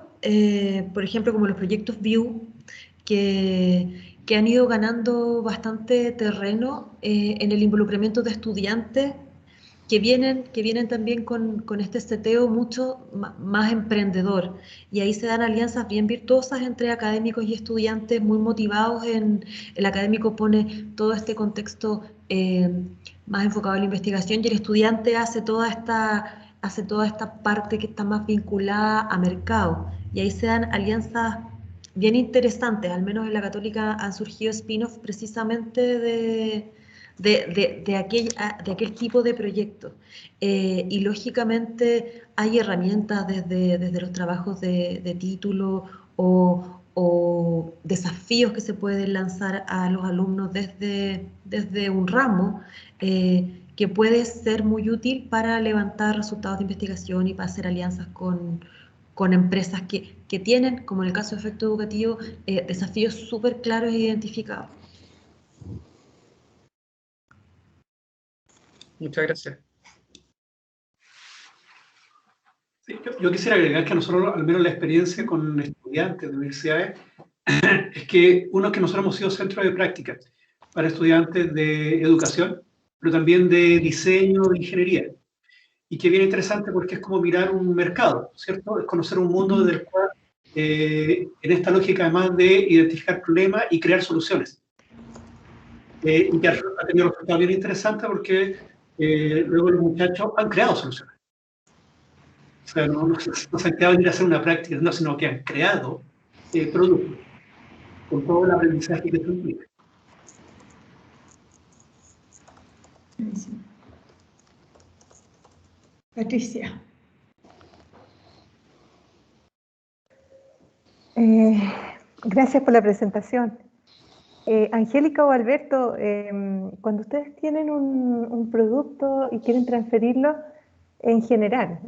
por ejemplo, como los proyectos VIEW, que han ido ganando bastante terreno en el involucramiento de estudiantes que vienen también con este seteo mucho más emprendedor. Y ahí se dan alianzas bien virtuosas entre académicos y estudiantes, muy motivados el académico pone todo este contexto más enfocado a la investigación, y el estudiante hace toda esta parte que está más vinculada a mercado. Y ahí se dan alianzas bien interesantes. Al menos en la Católica han surgido spin-offs precisamente de aquel tipo de proyectos. Y lógicamente hay herramientas desde los trabajos de título o desafíos que se pueden lanzar a los alumnos desde un ramo que puede ser muy útil para levantar resultados de investigación y para hacer alianzas con empresas que tienen, como en el caso de Efecto Educativo, desafíos súper claros e identificados. Muchas gracias. Sí, yo quisiera agregar que nosotros, al menos la experiencia con estudiantes de universidades, es que nosotros hemos sido centro de práctica para estudiantes de educación, pero también de diseño, de ingeniería. Y que bien interesante porque es como mirar un mercado, ¿cierto? Es conocer un mundo desde el cual, en esta lógica además de identificar problemas y crear soluciones. Y que ha tenido resultados bien interesantes porque luego los muchachos han creado soluciones. O sea, no se han quedado en ir a hacer una práctica, no, sino que han creado productos con todo el aprendizaje que eso implica. Patricia. Gracias por la presentación. Angélica o Alberto, cuando ustedes tienen un producto y quieren transferirlo, en general,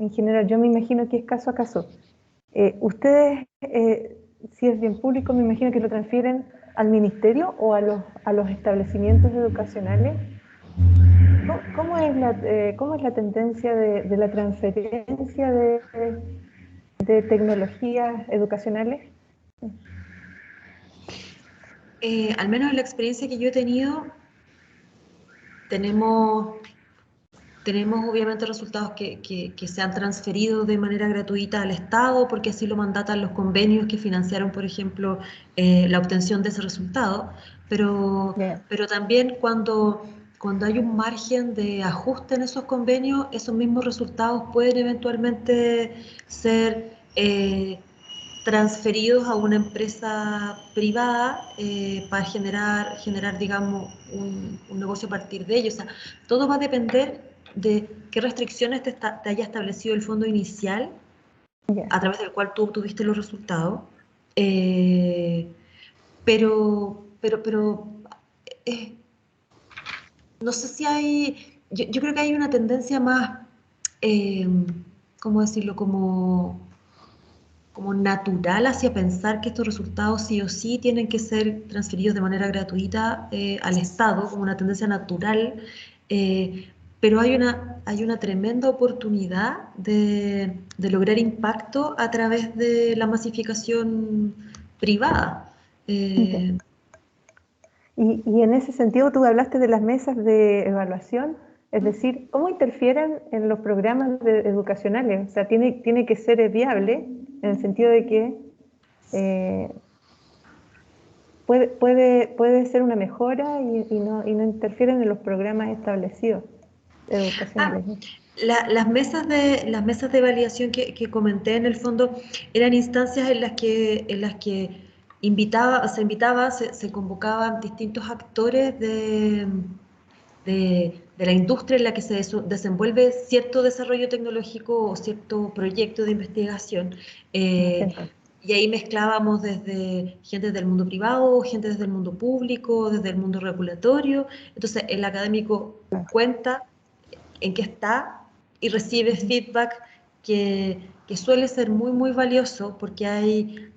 yo me imagino que es caso a caso. Ustedes, si es bien público, me imagino que lo transfieren al ministerio o a los establecimientos educacionales. ¿Cómo es la tendencia de la transferencia de tecnologías educacionales? Al menos en la experiencia que yo he tenido, tenemos obviamente resultados que se han transferido de manera gratuita al Estado, porque así lo mandatan los convenios que financiaron, por ejemplo, la obtención de ese resultado, pero también cuando hay un margen de ajuste en esos convenios, esos mismos resultados pueden eventualmente ser transferidos a una empresa privada para generar, digamos, un negocio a partir de ello. O sea, todo va a depender de qué restricciones te haya establecido el fondo inicial, a través del cual tú obtuviste los resultados. Pero no sé si hay, yo creo que hay una tendencia más, ¿cómo decirlo?, como natural hacia pensar que estos resultados sí o sí tienen que ser transferidos de manera gratuita al Estado, como una tendencia natural, pero hay una tremenda oportunidad de lograr impacto a través de la masificación privada. ¿Y Y en ese sentido tú hablaste de las mesas de evaluación, es decir, ¿cómo interfieren en los programas educacionales? O sea, tiene que ser viable en el sentido de que puede ser una mejora y no interfieren en los programas establecidos educacionales. Las mesas de validación que comenté en el fondo eran instancias en las que se convocaban distintos actores de la industria en la que se desenvuelve cierto desarrollo tecnológico o cierto proyecto de investigación. Y ahí mezclábamos desde gente del mundo privado, gente desde el mundo público, desde el mundo regulatorio. Entonces el académico cuenta en qué está y recibe feedback que suele ser muy, muy valioso porque hay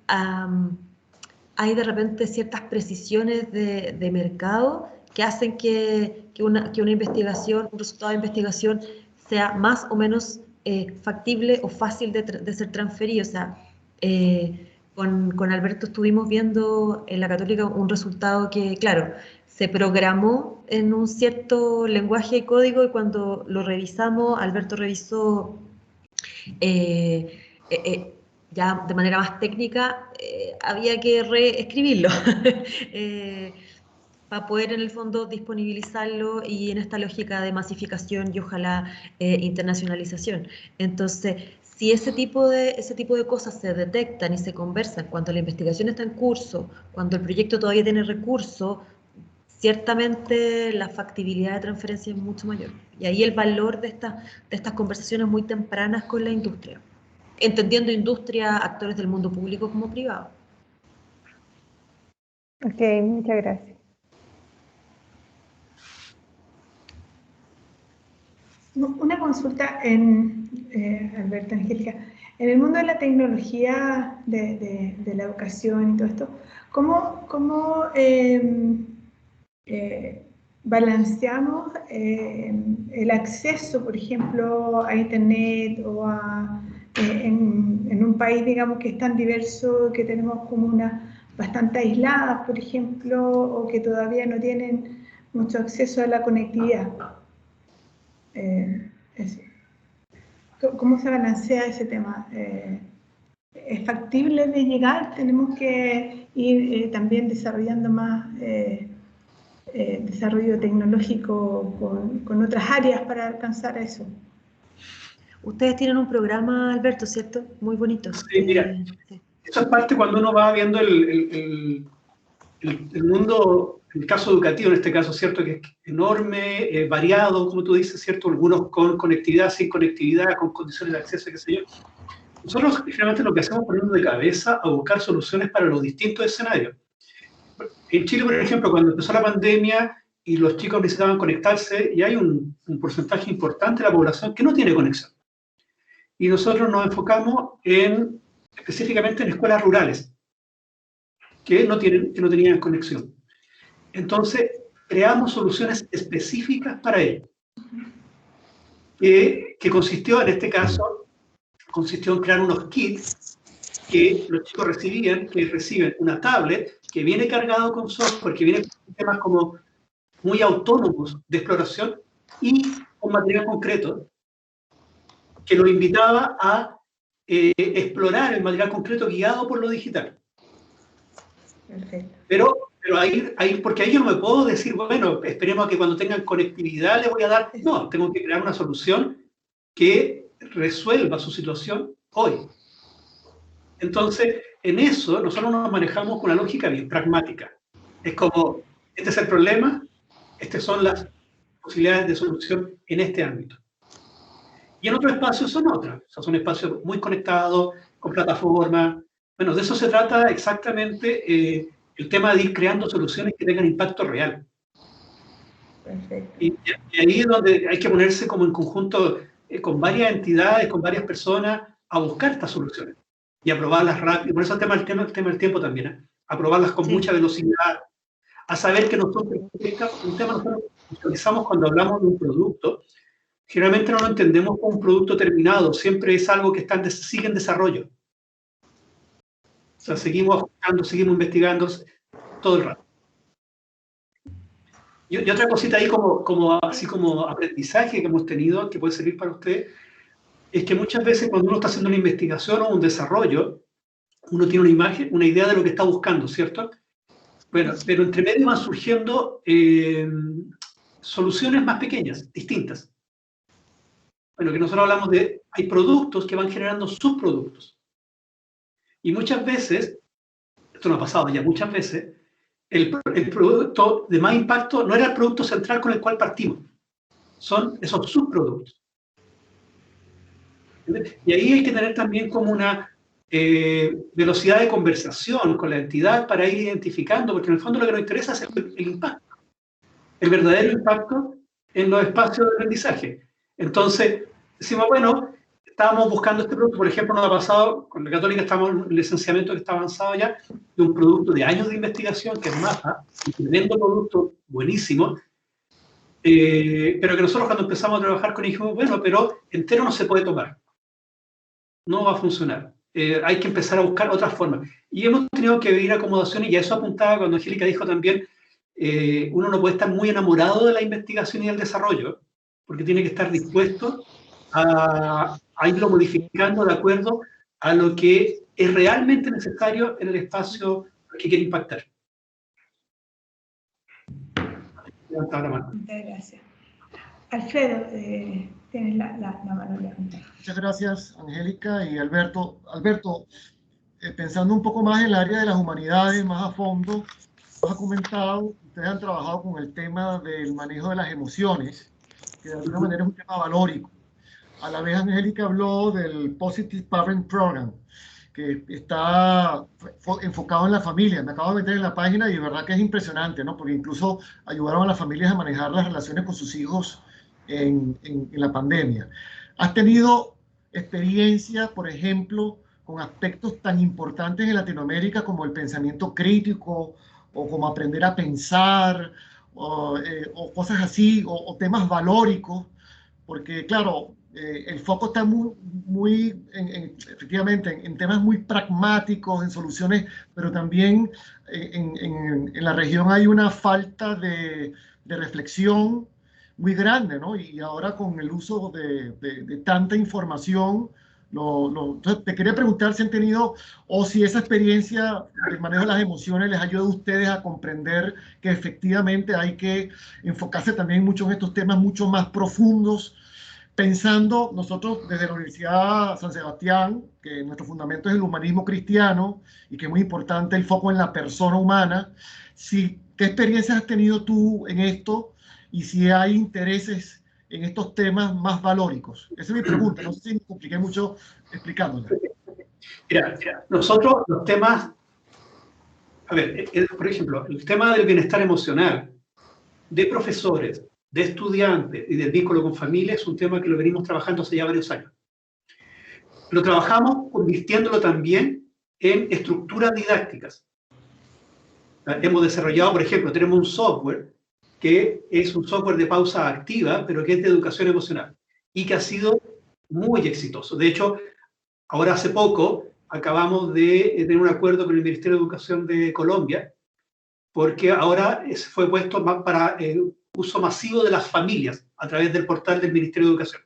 de repente ciertas precisiones de mercado que hacen que una investigación, un resultado de investigación sea más o menos factible o fácil de ser transferido. O sea, con Alberto estuvimos viendo en la Católica un resultado que, claro, se programó en un cierto lenguaje y código y cuando lo revisamos, Alberto revisó ya de manera más técnica, había que reescribirlo para poder en el fondo disponibilizarlo y en esta lógica de masificación y ojalá internacionalización. Entonces, si ese tipo de cosas se detectan y se conversan cuando la investigación está en curso, cuando el proyecto todavía tiene recursos, ciertamente la factibilidad de transferencia es mucho mayor. Y ahí el valor de estas conversaciones muy tempranas con la industria, entendiendo industria, actores del mundo público como privado. Ok, muchas gracias. Una consulta Alberto, Angélica. En el mundo de la tecnología, de la educación y todo esto, ¿cómo balanceamos el acceso, por ejemplo, a Internet o en un país, digamos, que es tan diverso, que tenemos comunas bastante aisladas, por ejemplo, o que todavía no tienen mucho acceso a la conectividad? ¿Cómo se balancea ese tema? ¿Es factible de llegar? ¿Tenemos que ir también desarrollando más desarrollo tecnológico con otras áreas para alcanzar eso? Ustedes tienen un programa, Alberto, ¿cierto? Muy bonito. Sí, mira, sí. Eso es parte cuando uno va viendo el mundo, el caso educativo en este caso, ¿cierto? Que es enorme, variado, como tú dices, ¿cierto? Algunos con conectividad, sin conectividad, con condiciones de acceso, qué sé yo. Nosotros finalmente lo que hacemos es ponernos de cabeza a buscar soluciones para los distintos escenarios. En Chile, por ejemplo, cuando empezó la pandemia y los chicos necesitaban conectarse, y hay un porcentaje importante de la población que no tiene conexión. Y nosotros nos enfocamos específicamente en escuelas rurales que no tenían conexión. Entonces, creamos soluciones específicas para ello, que consistió, en este caso, en crear unos kits que los chicos reciben una tablet que viene cargado con software, que viene con sistemas como muy autónomos de exploración y con material concreto que los invitaba a explorar el material concreto guiado por lo digital. Perfecto. Pero ahí, porque ahí yo no me puedo decir, bueno, esperemos a que cuando tengan conectividad les voy a dar. No, tengo que crear una solución que resuelva su situación hoy. Entonces, en eso nosotros nos manejamos con una lógica bien pragmática. Es como, este es el problema, estas son las posibilidades de solución en este ámbito. Y en otros espacios son otras. O sea, son espacios muy conectados, con plataformas. Bueno, de eso se trata exactamente el tema de ir creando soluciones que tengan impacto real. Perfecto. Y ahí es donde hay que ponerse como en conjunto con varias entidades, con varias personas, a buscar estas soluciones y aprobarlas rápido. Por eso el tema del tiempo también, aprobarlas con mucha velocidad, a saber que nosotros, un tema nosotros visualizamos cuando hablamos de un producto, generalmente no lo entendemos como un producto terminado, siempre es algo que sigue en desarrollo. O sea, seguimos buscando, seguimos investigando todo el rato. Y otra cosita ahí así como aprendizaje que hemos tenido, que puede servir para usted, es que muchas veces cuando uno está haciendo una investigación o un desarrollo, uno tiene una imagen, una idea de lo que está buscando, ¿cierto? Bueno, pero entre medio van surgiendo soluciones más pequeñas, distintas. Bueno, que nosotros hablamos de, hay productos que van generando subproductos. Y muchas veces, esto no ha pasado ya muchas veces, el producto de más impacto no era el producto central con el cual partimos, son esos subproductos. Y ahí hay que tener también como una velocidad de conversación con la entidad para ir identificando, porque en el fondo lo que nos interesa es el impacto, el verdadero impacto en los espacios de aprendizaje. Entonces, decimos, bueno, estábamos buscando este producto, por ejemplo, nos ha pasado, con la Católica estamos en un licenciamiento que está avanzado ya, de un producto de años de investigación, que es MAPA, un tremendo producto, buenísimo, pero que nosotros cuando empezamos a trabajar con él dijimos, bueno, pero entero no se puede tomar, no va a funcionar. Hay que empezar a buscar otras formas. Y hemos tenido que vivir acomodaciones, y a eso apuntaba cuando Angélica dijo también, uno no puede estar muy enamorado de la investigación y del desarrollo, porque tiene que estar dispuesto a irlo modificando de acuerdo a lo que es realmente necesario en el espacio que quiere impactar. Muchas gracias. Alfredo, tienes la mano levantada. Muchas gracias, Angélica y Alberto. Alberto, pensando un poco más en el área de las humanidades, más a fondo, nos ha comentado, ustedes han trabajado con el tema del manejo de las emociones, que de alguna manera es un tema valórico. A la vez, Angélica habló del Positive Parent Program, que está enfocado en la familia. Me acabo de meter en la página y de verdad que es impresionante, ¿no? Porque incluso ayudaron a las familias a manejar las relaciones con sus hijos en la pandemia. ¿Has tenido experiencia, por ejemplo, con aspectos tan importantes en Latinoamérica como el pensamiento crítico o como aprender a pensar o cosas así, o temas valóricos? Porque, claro, el foco está efectivamente en temas muy pragmáticos, en soluciones, pero también en la región hay una falta de reflexión muy grande, ¿no? Y ahora con el uso de tanta información, entonces te quería preguntar si han tenido o si esa experiencia del manejo de las emociones les ayuda a ustedes a comprender que efectivamente hay que enfocarse también mucho en estos temas mucho más profundos, pensando nosotros desde la Universidad San Sebastián, que nuestro fundamento es el humanismo cristiano y que es muy importante el foco en la persona humana. ¿Qué experiencias has tenido tú en esto y si hay intereses en estos temas más valóricos? Esa es mi pregunta, no sé si me compliqué mucho explicándola. Mira, nosotros los temas, a ver, por ejemplo, el tema del bienestar emocional de profesores, de estudiantes y del vínculo con familia es un tema que lo venimos trabajando hace ya varios años. Lo trabajamos convirtiéndolo también en estructuras didácticas. Hemos desarrollado, por ejemplo, tenemos un software que es un software de pausa activa, pero que es de educación emocional y que ha sido muy exitoso. De hecho, ahora hace poco acabamos de tener un acuerdo con el Ministerio de Educación de Colombia, porque ahora fue puesto para uso masivo de las familias a través del portal del Ministerio de Educación.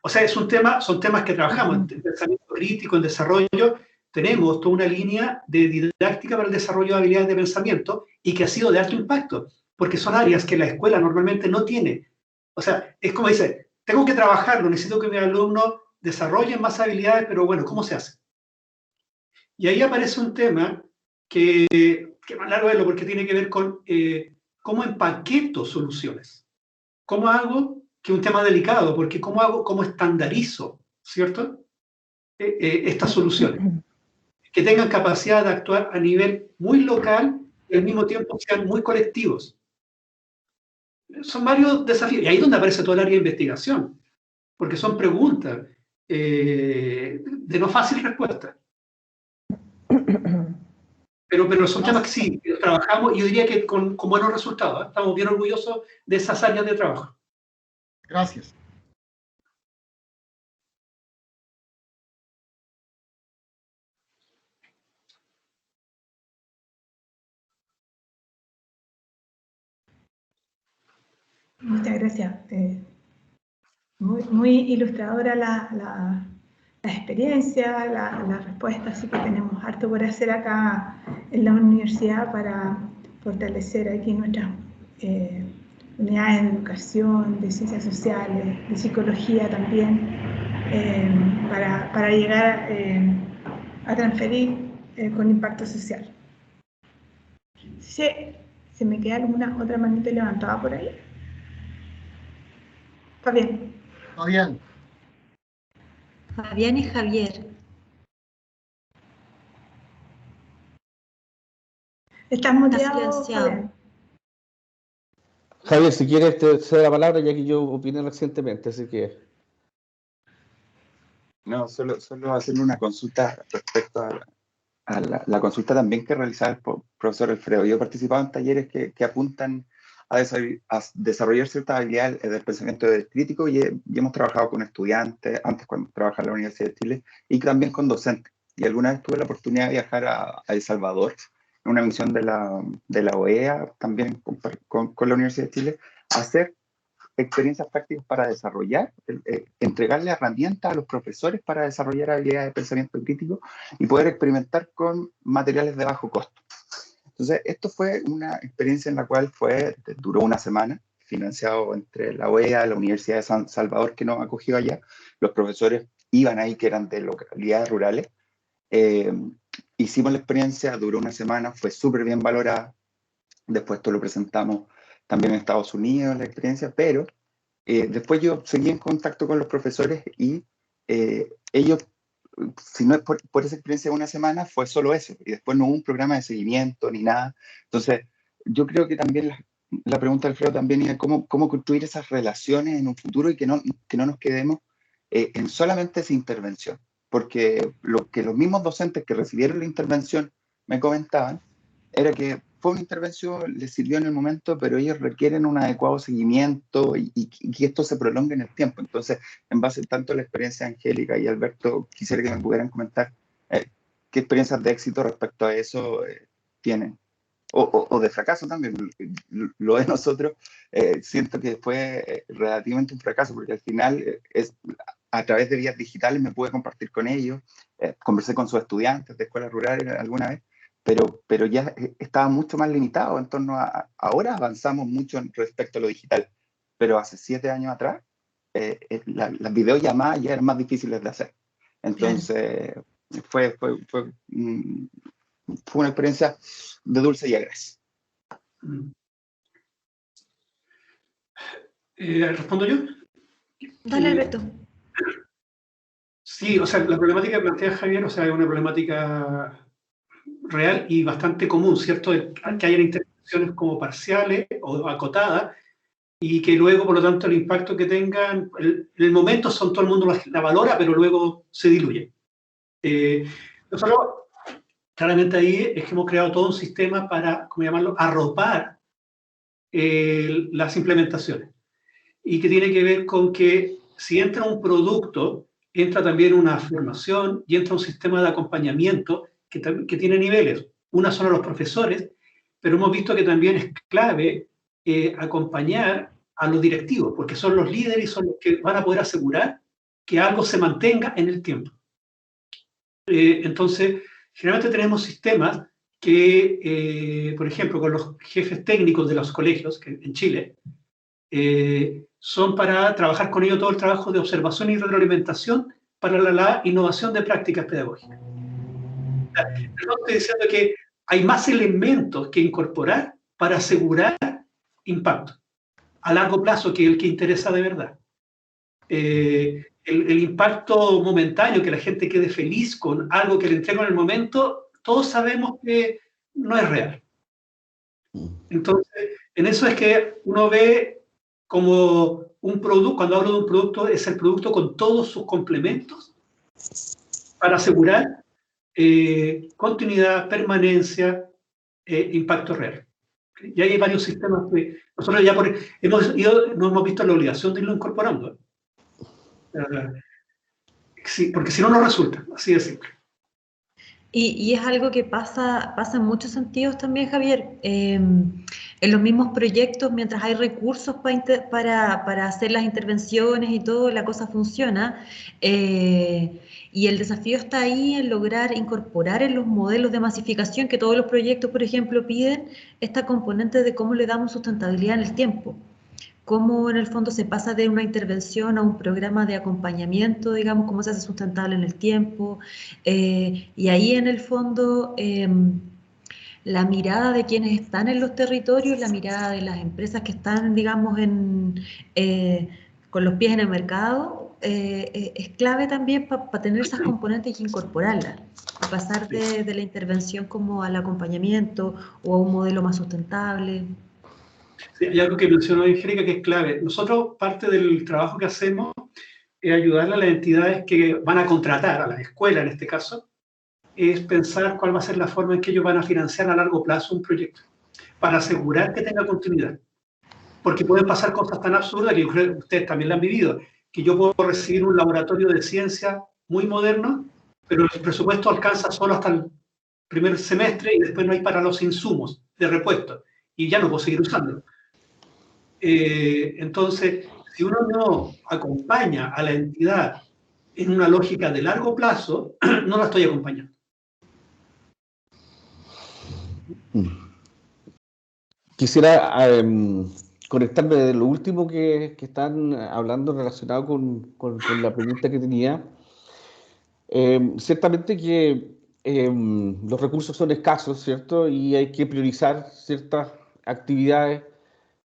O sea, son temas que trabajamos en pensamiento crítico, en desarrollo. Tenemos toda una línea de didáctica para el desarrollo de habilidades de pensamiento y que ha sido de alto impacto, porque son áreas que la escuela normalmente no tiene. O sea, es como dice, tengo que trabajarlo, necesito que mis alumnos desarrollen más habilidades, pero bueno, ¿cómo se hace? Y ahí aparece un tema que más largo verlo porque tiene que ver con cómo empaqueto soluciones. ¿Cómo hago? Que es un tema delicado, porque cómo estandarizo, ¿cierto? Estas soluciones. Que tengan capacidad de actuar a nivel muy local y al mismo tiempo sean muy colectivos. Son varios desafíos. Y ahí es donde aparece todo el área de investigación, porque son preguntas de no fácil respuesta. Pero son temas que sí, que trabajamos y yo diría que con buenos resultados. ¿Eh? Estamos bien orgullosos de esas áreas de trabajo. Gracias. Muchas gracias. Muy ilustradora la experiencia, la respuesta, así que tenemos harto por hacer acá en la universidad para fortalecer aquí nuestras unidades de educación, de ciencias sociales, de psicología también, para llegar a transferir con impacto social. ¿Se me queda alguna otra manita levantada por ahí? Fabián. Fabián. Fabián y Javier. Estás muteado, Fabián. Javier, si quieres te cedo la palabra, ya que yo opiné recientemente, así que... No, solo hacerle una consulta respecto a la consulta también que realizaba el profesor Alfredo. Yo he participado en talleres que apuntan a desarrollar ciertas habilidades del pensamiento crítico y hemos trabajado con estudiantes, antes cuando trabajaba en la Universidad de Chile, y también con docentes. Y alguna vez tuve la oportunidad de viajar a El Salvador, en una misión de la OEA, también con la Universidad de Chile, a hacer experiencias prácticas para desarrollar, entregarle herramientas a los profesores para desarrollar habilidades de pensamiento crítico y poder experimentar con materiales de bajo costo. Entonces, esto fue una experiencia en la cual duró una semana, financiado entre la OEA, la Universidad de San Salvador, que nos acogió allá. Los profesores iban ahí, que eran de localidades rurales. Hicimos la experiencia, duró una semana, fue súper bien valorada. Después esto lo presentamos también en Estados Unidos, la experiencia, pero después yo seguí en contacto con los profesores y ellos, si no es por esa experiencia de una semana, fue solo eso, y después no hubo un programa de seguimiento ni nada. Entonces, yo creo que también la pregunta de Alfredo también es cómo construir esas relaciones en un futuro y que no nos quedemos en solamente esa intervención, porque lo que los mismos docentes que recibieron la intervención me comentaban era que fue una intervención, les sirvió en el momento, pero ellos requieren un adecuado seguimiento y que esto se prolongue en el tiempo. Entonces, en base tanto a la experiencia de Angélica y Alberto, quisiera que me pudieran comentar qué experiencias de éxito respecto a eso tienen. O de fracaso también. Lo de nosotros siento que fue relativamente un fracaso, porque al final a través de vías digitales me pude compartir con ellos, conversé con sus estudiantes de escuelas rurales alguna vez, pero ya estaba mucho más limitado en torno a... Ahora avanzamos mucho respecto a lo digital, pero hace 7 años atrás las videollamadas ya eran más difíciles de hacer. Entonces fue una experiencia de dulce y agres. ¿Respondo yo? Dale, Alberto. Sí, o sea, la problemática que plantea Javier, o sea, es una problemática real y bastante común, ¿cierto? Que haya intervenciones como parciales o acotadas y que luego, por lo tanto, el impacto que tengan, en el momento todo el mundo la valora, pero luego se diluye. Nosotros, claramente ahí es que hemos creado todo un sistema para, ¿cómo llamarlo?, arropar las implementaciones. Y que tiene que ver con que si entra un producto, entra también una formación y entra un sistema de acompañamiento que tiene niveles. Una son los profesores, pero hemos visto que también es clave acompañar a los directivos, porque son los líderes y son los que van a poder asegurar que algo se mantenga en el tiempo. Entonces, generalmente tenemos sistemas que, por ejemplo, con los jefes técnicos de los colegios, que en Chile, son para trabajar con ellos todo el trabajo de observación y retroalimentación para la innovación de prácticas pedagógicas. No estoy diciendo que hay más elementos que incorporar para asegurar impacto a largo plazo que el que interesa de verdad. El impacto momentáneo, que la gente quede feliz con algo que le entrego en el momento, todos sabemos que no es real. Entonces, en eso es que uno ve como un producto, cuando hablo de un producto, es el producto con todos sus complementos para asegurar continuidad, permanencia, impacto real. Y hay varios sistemas que nosotros ya nos hemos visto la obligación de irlo incorporando. Sí, porque si no, no resulta, así de simple. Y es algo que pasa en muchos sentidos también, Javier. En los mismos proyectos, mientras hay recursos para hacer las intervenciones y todo, la cosa funciona. Y el desafío está ahí en lograr incorporar en los modelos de masificación que todos los proyectos, por ejemplo, piden, esta componente de cómo le damos sustentabilidad en el tiempo. Cómo en el fondo se pasa de una intervención a un programa de acompañamiento, digamos, cómo se hace sustentable en el tiempo. Y ahí en el fondo la mirada de quienes están en los territorios, la mirada de las empresas que están, digamos, con los pies en el mercado, es clave también para tener esas componentes y incorporarlas. Y pasar de la intervención como al acompañamiento o a un modelo más sustentable. Sí, hay algo que mencionó Angélica que es clave. Nosotros, parte del trabajo que hacemos es ayudarle a las entidades que van a contratar, a las escuelas en este caso, es pensar cuál va a ser la forma en que ellos van a financiar a largo plazo un proyecto, para asegurar que tenga continuidad. Porque pueden pasar cosas tan absurdas que ustedes también la han vivido, que yo puedo recibir un laboratorio de ciencia muy moderno, pero el presupuesto alcanza solo hasta el primer semestre y después no hay para los insumos de repuesto y ya no puedo seguir usándolo. Entonces, si uno no acompaña a la entidad en una lógica de largo plazo, no la estoy acompañando. Quisiera conectarme de lo último que están hablando relacionado con la pregunta que tenía. Ciertamente que los recursos son escasos, ¿cierto? Y hay que priorizar ciertas actividades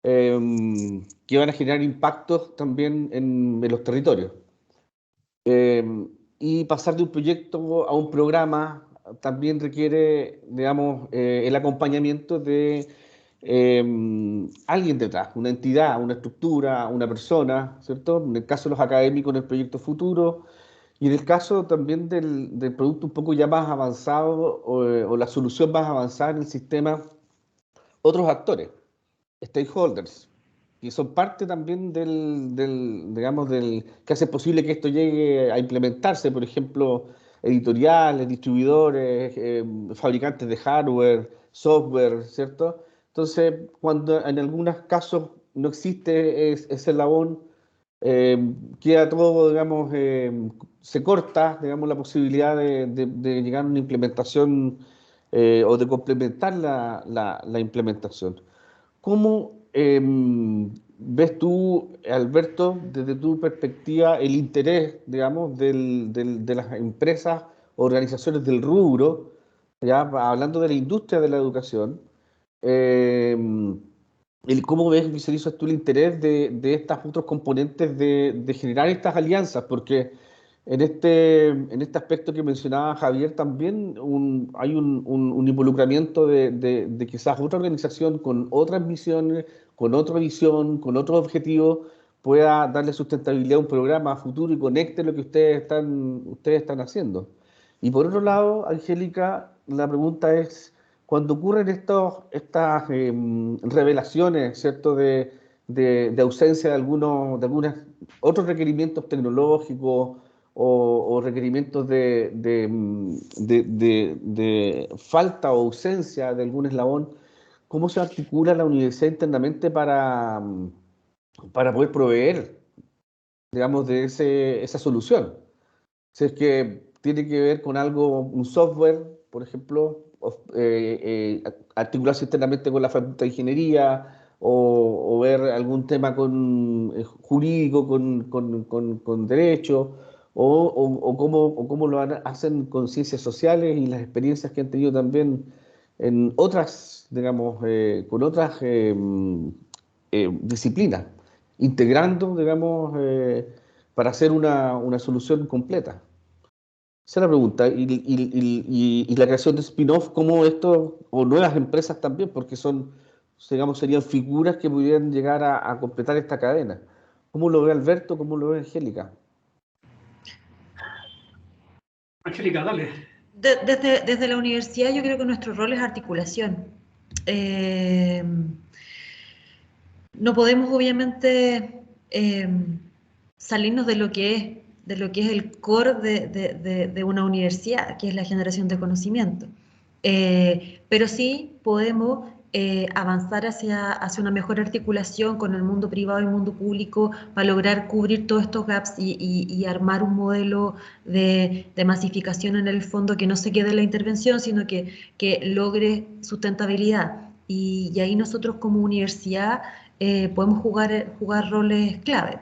que van a generar impactos también en los territorios. Y pasar de un proyecto a un programa también requiere, digamos, el acompañamiento de alguien detrás, una entidad, una estructura, una persona, ¿cierto? En el caso de los académicos, en el proyecto futuro, y en el caso también del producto un poco ya más avanzado o la solución más avanzada en el sistema, otros actores, stakeholders, que son parte también digamos, que hace posible que esto llegue a implementarse, por ejemplo, editoriales, distribuidores, fabricantes de hardware, software, ¿cierto? Entonces, cuando en algunos casos no existe ese eslabón, queda todo, digamos, se corta, digamos, la posibilidad de llegar a una implementación o de complementar la implementación. ¿Cómo ves tú, Alberto, desde tu perspectiva, el interés, digamos, de las empresas, organizaciones del rubro, ya hablando de la industria de la educación, cómo ves, visualizas tú el interés de estos otros componentes de generar estas alianzas? Porque en este aspecto que mencionaba Javier también hay un involucramiento de quizás otra organización con otras misiones, con otra visión, con otro objetivo, pueda darle sustentabilidad a un programa a futuro y conecte lo que ustedes están haciendo. Y por otro lado, Angélica, la pregunta es, cuando ocurren estas revelaciones, ¿cierto?, de ausencia de algunos otros requerimientos tecnológicos o requerimientos de falta o ausencia de algún eslabón, ¿cómo se articula la universidad internamente para poder proveer, digamos, de esa solución? Si es que tiene que ver con algo, un software, por ejemplo, articularse internamente con la Facultad de Ingeniería o ver algún tema jurídico, con derecho, o cómo lo hacen con ciencias sociales y las experiencias que han tenido también en otras, digamos, con otras disciplinas, integrando, digamos, para hacer una solución completa. Esa es la pregunta. Y la creación de spin-off, ¿cómo esto, o nuevas empresas también, porque digamos, serían figuras que pudieran llegar a completar esta cadena? ¿Cómo lo ve Alberto? ¿Cómo lo ve Angélica? Angélica, dale. Desde la universidad yo creo que nuestro rol es articulación. No podemos obviamente salirnos de lo que es lo que es el core de una universidad, que es la generación de conocimiento. Pero sí podemos avanzar hacia una mejor articulación con el mundo privado y el mundo público para lograr cubrir todos estos gaps y armar un modelo de masificación en el fondo que no se quede en la intervención, sino que logre sustentabilidad. Y ahí nosotros como universidad podemos jugar roles clave.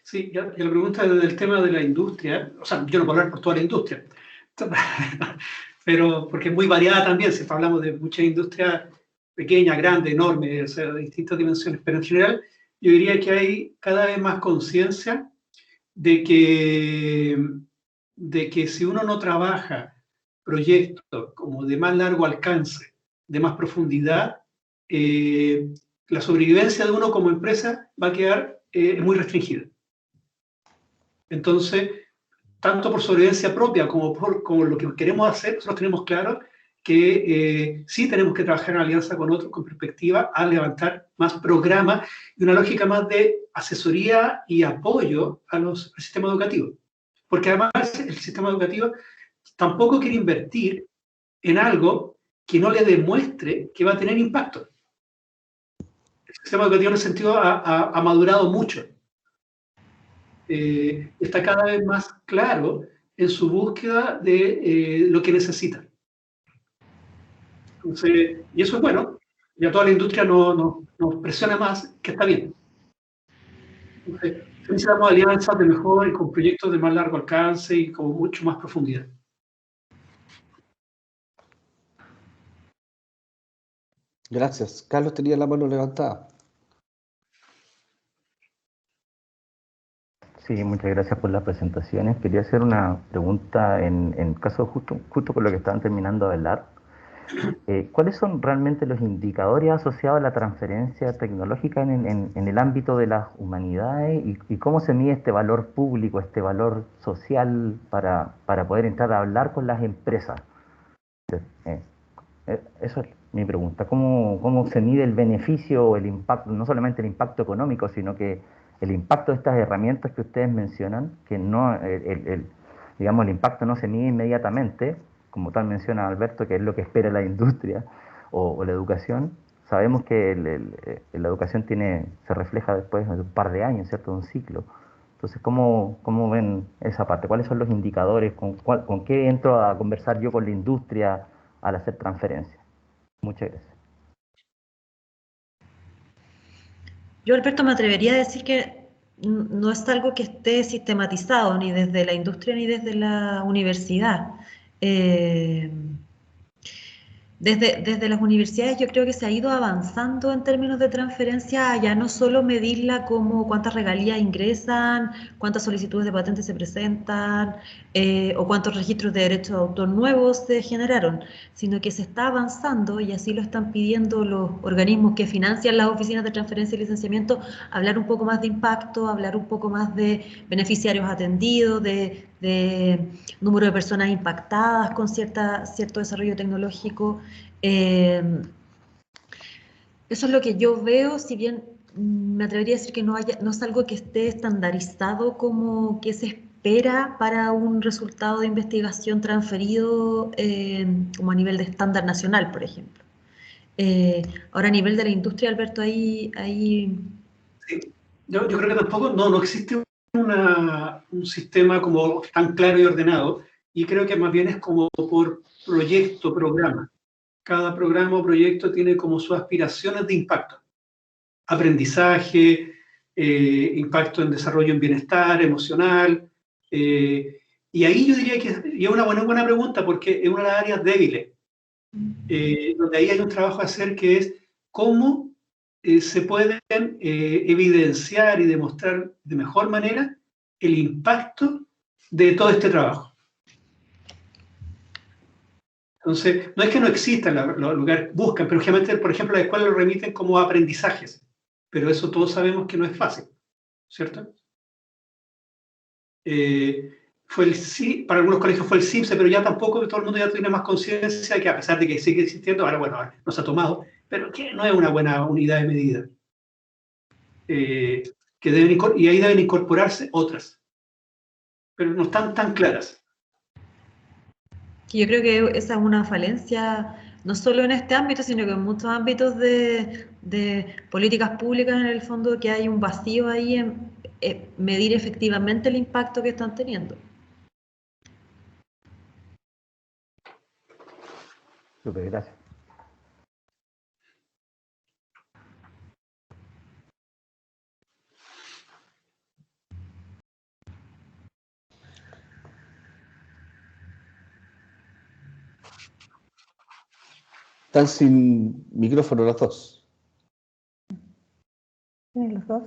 Sí, ya la pregunta del tema de la industria, o sea, yo no puedo hablar por toda la industria, pero porque es muy variada también, si hablamos de muchas industrias pequeñas, grandes, enormes, o sea, de distintas dimensiones, pero en general yo diría que hay cada vez más conciencia de que si uno no trabaja proyectos como de más largo alcance, de más profundidad, la sobrevivencia de uno como empresa va a quedar muy restringida. Entonces, tanto por sobrevivencia propia como por lo que queremos hacer, nosotros tenemos claro que sí tenemos que trabajar en alianza con otros, con perspectiva a levantar más programas y una lógica más de asesoría y apoyo al sistema educativo. Porque además el sistema educativo tampoco quiere invertir en algo que no le demuestre que va a tener impacto. El sistema educativo en ese sentido ha madurado mucho. Está cada vez más claro en su búsqueda de lo que necesita. Entonces, y eso es bueno, ya toda la industria nos presiona más, que está bien. Entonces, necesitamos alianzas de mejor y con proyectos de más largo alcance y con mucho más profundidad. Gracias. Carlos tenía la mano levantada. Sí, muchas gracias por las presentaciones. Quería hacer una pregunta en caso justo con lo que estaban terminando de hablar. ¿Cuáles son realmente los indicadores asociados a la transferencia tecnológica en el ámbito de las humanidades y cómo se mide este valor público, este valor social para poder entrar a hablar con las empresas? Eso es mi pregunta. ¿Cómo se mide el beneficio o el impacto, no solamente el impacto económico, sino que el impacto de estas herramientas que ustedes mencionan, que no, digamos, el impacto no se mide inmediatamente, como tal menciona Alberto, que es lo que espera la industria o la educación? Sabemos que la educación se refleja después de un par de años, ¿cierto? De un ciclo. Entonces, ¿cómo ven esa parte? ¿Cuáles son los indicadores? ¿Con qué entro a conversar yo con la industria al hacer transferencias? Muchas gracias. Yo, Alberto, me atrevería a decir que no es algo que esté sistematizado ni desde la industria ni desde la universidad. Desde las universidades yo creo que se ha ido avanzando en términos de transferencia, ya no solo medirla como cuántas regalías ingresan, cuántas solicitudes de patentes se presentan o cuántos registros de derechos de autor nuevos se generaron, sino que se está avanzando, y así lo están pidiendo los organismos que financian las oficinas de transferencia y licenciamiento, hablar un poco más de impacto, hablar un poco más de beneficiarios atendidos, de número de personas impactadas con cierto desarrollo tecnológico. Eso es lo que yo veo, si bien me atrevería a decir que no es algo que esté estandarizado como que se espera para un resultado de investigación transferido como a nivel de estándar nacional, por ejemplo. Ahora, a nivel de la industria, Alberto, ahí... Sí. Yo creo que tampoco, no existe un sistema como tan claro y ordenado, y creo que más bien es como por proyecto, programa. Cada programa o proyecto tiene como sus aspiraciones de impacto. Aprendizaje, impacto en desarrollo en bienestar emocional. Y ahí yo diría que es una buena pregunta, porque es una de las áreas débiles, donde ahí hay un trabajo a hacer, que es cómo se pueden evidenciar y demostrar de mejor manera el impacto de todo este trabajo. Entonces, no es que no existan los lugares, buscan, pero generalmente, por ejemplo, las escuelas lo remiten como aprendizajes, pero eso todos sabemos que no es fácil, ¿cierto? Para algunos colegios fue el CIMSE, pero ya tampoco todo el mundo ya tiene más conciencia de que, a pesar de que sigue existiendo, ahora no se ha tomado, pero que no es una buena unidad de medida. y ahí deben incorporarse otras, pero no están tan claras. Yo creo que esa es una falencia, no solo en este ámbito, sino que en muchos ámbitos de políticas públicas, en el fondo, que hay un vacío ahí en medir efectivamente el impacto que están teniendo. Súper, gracias. Están sin micrófono los dos. ¿Tienen los dos?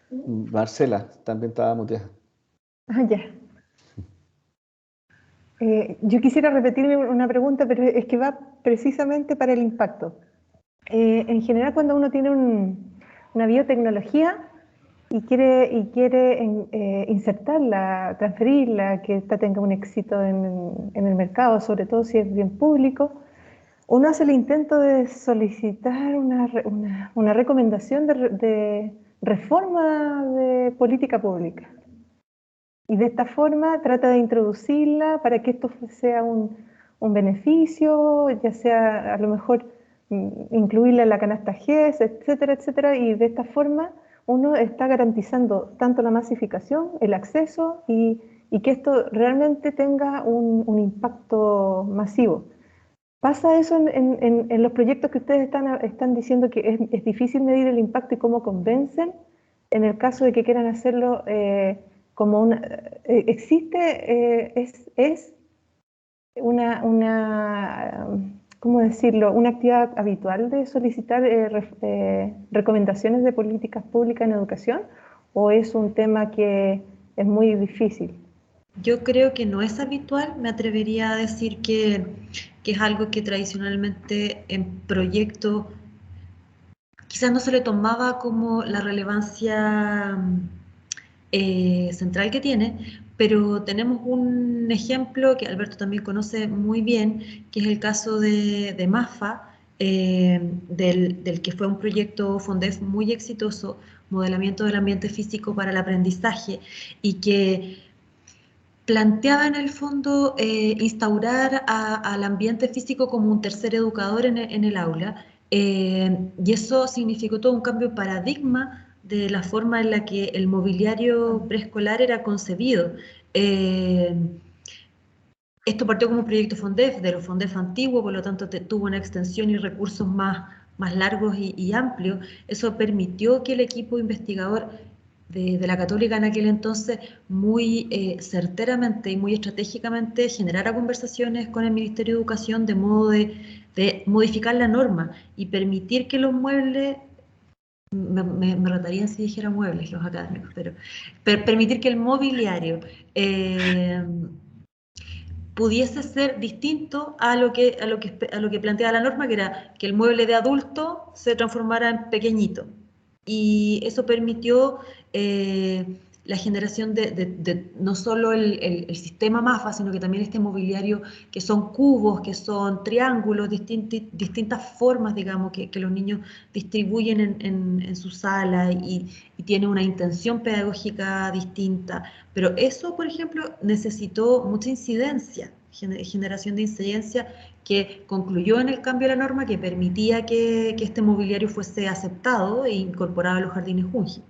Marcela también estaba muteada. Ah, ya. Yo quisiera repetirme una pregunta, pero es que va precisamente para el impacto. En general, cuando uno tiene una biotecnología y quiere insertarla, transferirla, que esta tenga un éxito en el mercado, sobre todo si es bien público, uno hace el intento de solicitar una recomendación de reforma de política pública. Y de esta forma trata de introducirla para que esto sea un beneficio, ya sea a lo mejor incluirla en la canasta GES, etcétera, etcétera. Y de esta forma uno está garantizando tanto la masificación, el acceso y que esto realmente tenga un impacto masivo. ¿Pasa eso en los proyectos que ustedes están diciendo que es difícil medir el impacto y cómo convencen? En el caso de que quieran hacerlo como una... es una ¿cómo decirlo? Una actividad habitual de solicitar recomendaciones de políticas públicas en educación, ¿o es un tema que es muy difícil? Yo creo que no es habitual, me atrevería a decir que es algo que tradicionalmente en proyectos quizás no se le tomaba como la relevancia central que tiene, pero tenemos un ejemplo que Alberto también conoce muy bien, que es el caso de MAFA, del que fue un proyecto FONDEF muy exitoso, modelamiento del ambiente físico para el aprendizaje, y que planteaba en el fondo instaurar al ambiente físico como un tercer educador en el aula, y eso significó todo un cambio de paradigma de la forma en la que el mobiliario preescolar era concebido. Esto partió como un proyecto FONDEF, de los FONDEF antiguos, por lo tanto tuvo una extensión y recursos más largos y amplios. Eso permitió que el equipo investigador de la Católica en aquel entonces muy certeramente y muy estratégicamente generara conversaciones con el Ministerio de Educación de modo de modificar la norma y permitir que los muebles, me retarían si dijera muebles los académicos, pero permitir que el mobiliario pudiese ser distinto a lo que planteaba la norma, que era que el mueble de adulto se transformara en pequeñito. Y eso permitió la generación de no solo el sistema MAFA, sino que también este mobiliario que son cubos, que son triángulos, distintas formas, digamos, que los niños distribuyen en su sala y tiene una intención pedagógica distinta. Pero eso, por ejemplo, necesitó mucha incidencia, generación de incidencia, que concluyó en el cambio de la norma que permitía que este mobiliario fuese aceptado e incorporado a los jardines Junji.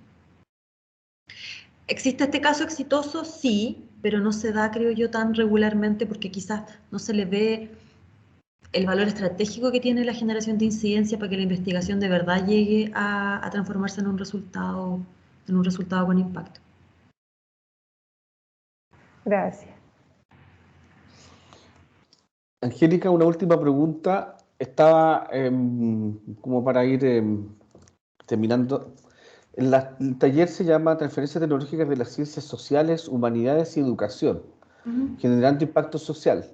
¿Existe este caso exitoso? Sí, pero no se da, creo yo, tan regularmente porque quizás no se le ve el valor estratégico que tiene la generación de incidencia para que la investigación de verdad llegue a transformarse en un resultado con impacto. Gracias. Angélica, una última pregunta. Estaba como para ir terminando. El taller se llama Transferencias Tecnológicas de las Ciencias Sociales, Humanidades y Educación, generando impacto social.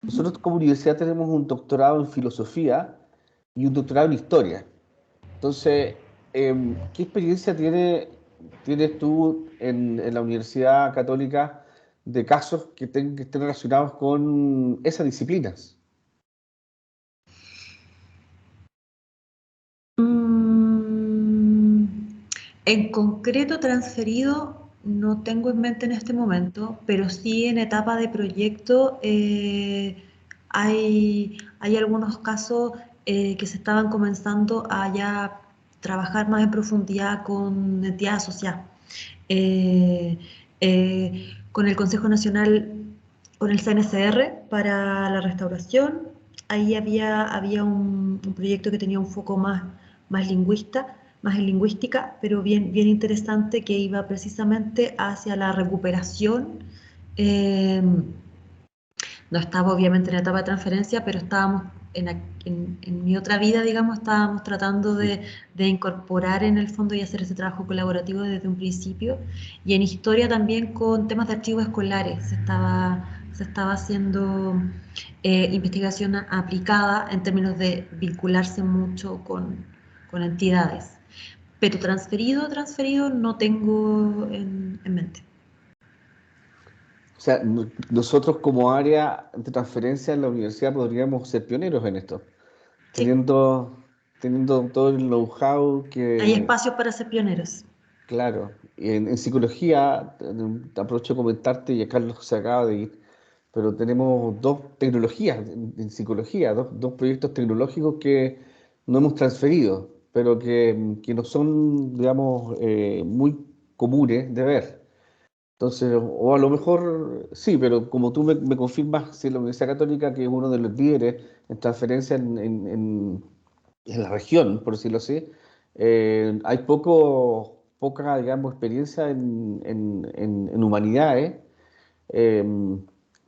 Nosotros como universidad tenemos un doctorado en filosofía y un doctorado en historia. Entonces, ¿qué experiencia tienes tú en la Universidad Católica de casos que estén relacionados con esas disciplinas? En concreto, transferido, no tengo en mente en este momento, pero sí en etapa de proyecto hay algunos casos que se estaban comenzando a ya trabajar más en profundidad con entidades asociadas. Con el Consejo Nacional, con el CNCR para la restauración, ahí había un proyecto que tenía un foco más en lingüística, pero bien interesante, que iba precisamente hacia la recuperación. No estaba obviamente en la etapa de transferencia, pero estábamos en mi otra vida, digamos, estábamos tratando de incorporar en el fondo y hacer ese trabajo colaborativo desde un principio. Y en historia también con temas de archivos escolares se estaba haciendo investigación aplicada en términos de vincularse mucho con entidades. Pero transferido no tengo en mente. O sea, nosotros como área de transferencia en la universidad podríamos ser pioneros en esto, Sí. teniendo todo el know-how que... Hay espacios para ser pioneros. Claro, en psicología, aprovecho de comentarte, y a Carlos se acaba de ir, pero tenemos dos tecnologías en psicología, dos proyectos tecnológicos que no hemos transferido, pero que no son, digamos, muy comunes de ver. Entonces, o a lo mejor sí, pero como tú me confirmas, si la Universidad Católica, que es uno de los líderes en transferencia en la región, por decirlo así, hay poca, digamos, experiencia en humanidades. eh,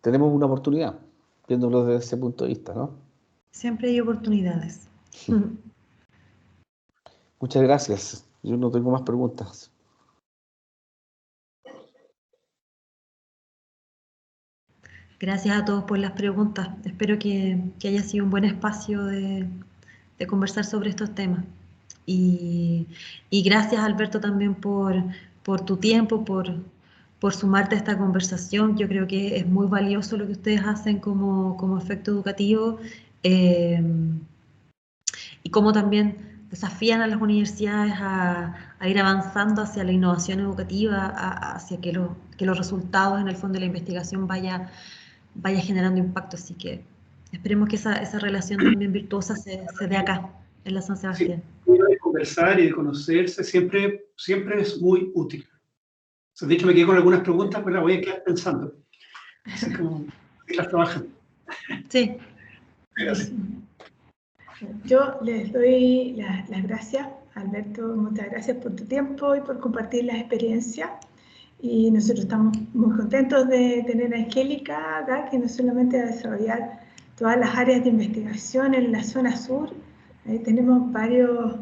Tenemos una oportunidad, viéndolo desde ese punto de vista, ¿no? Siempre hay oportunidades. Muchas gracias. Yo no tengo más preguntas. Gracias a todos por las preguntas. Espero que haya sido un buen espacio de conversar sobre estos temas. Y gracias, Alberto, también por tu tiempo, por sumarte a esta conversación. Yo creo que es muy valioso lo que ustedes hacen como efecto educativo, y cómo también desafían a las universidades a ir avanzando hacia la innovación educativa, hacia que los resultados en el fondo de la investigación vaya generando impacto. Así que esperemos que esa relación también virtuosa se dé acá, en la San Sebastián. Sí, de conversar y de conocerse siempre es muy útil. O sea, de hecho, me quedé con algunas preguntas, pero las voy a quedar pensando. Así como que las trabajan. Sí. Gracias. Yo les doy las gracias, Alberto, muchas gracias por tu tiempo y por compartir las experiencias. Y nosotros estamos muy contentos de tener a Angélica acá, que no solamente va a desarrollar todas las áreas de investigación en la zona sur. Ahí tenemos varios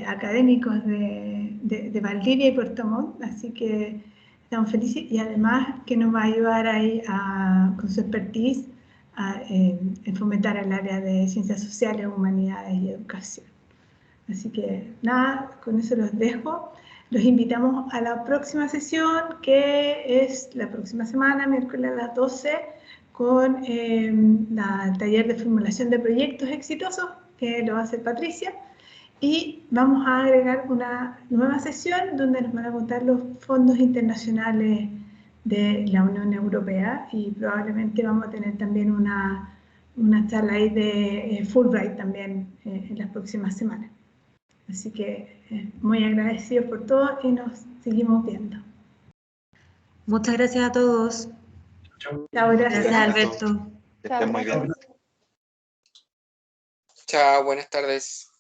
académicos de Valdivia y Puerto Montt, así que estamos felices, y además que nos va a ayudar ahí con su expertise en fomentar el área de ciencias sociales, humanidades y educación. Así que nada, con eso los dejo. Los invitamos a la próxima sesión, que es la próxima semana, miércoles a las 12, con el taller de formulación de proyectos exitosos, que lo va a hacer Patricia. Y vamos a agregar una nueva sesión donde nos van a contar los fondos internacionales de la Unión Europea, y probablemente vamos a tener también una charla ahí de Fulbright también en las próximas semanas. Así que muy agradecidos por todo y nos seguimos viendo. Muchas gracias a todos. Chao. Chao, gracias. Gracias, Alberto. Que estén muy bien. Chao, buenas tardes.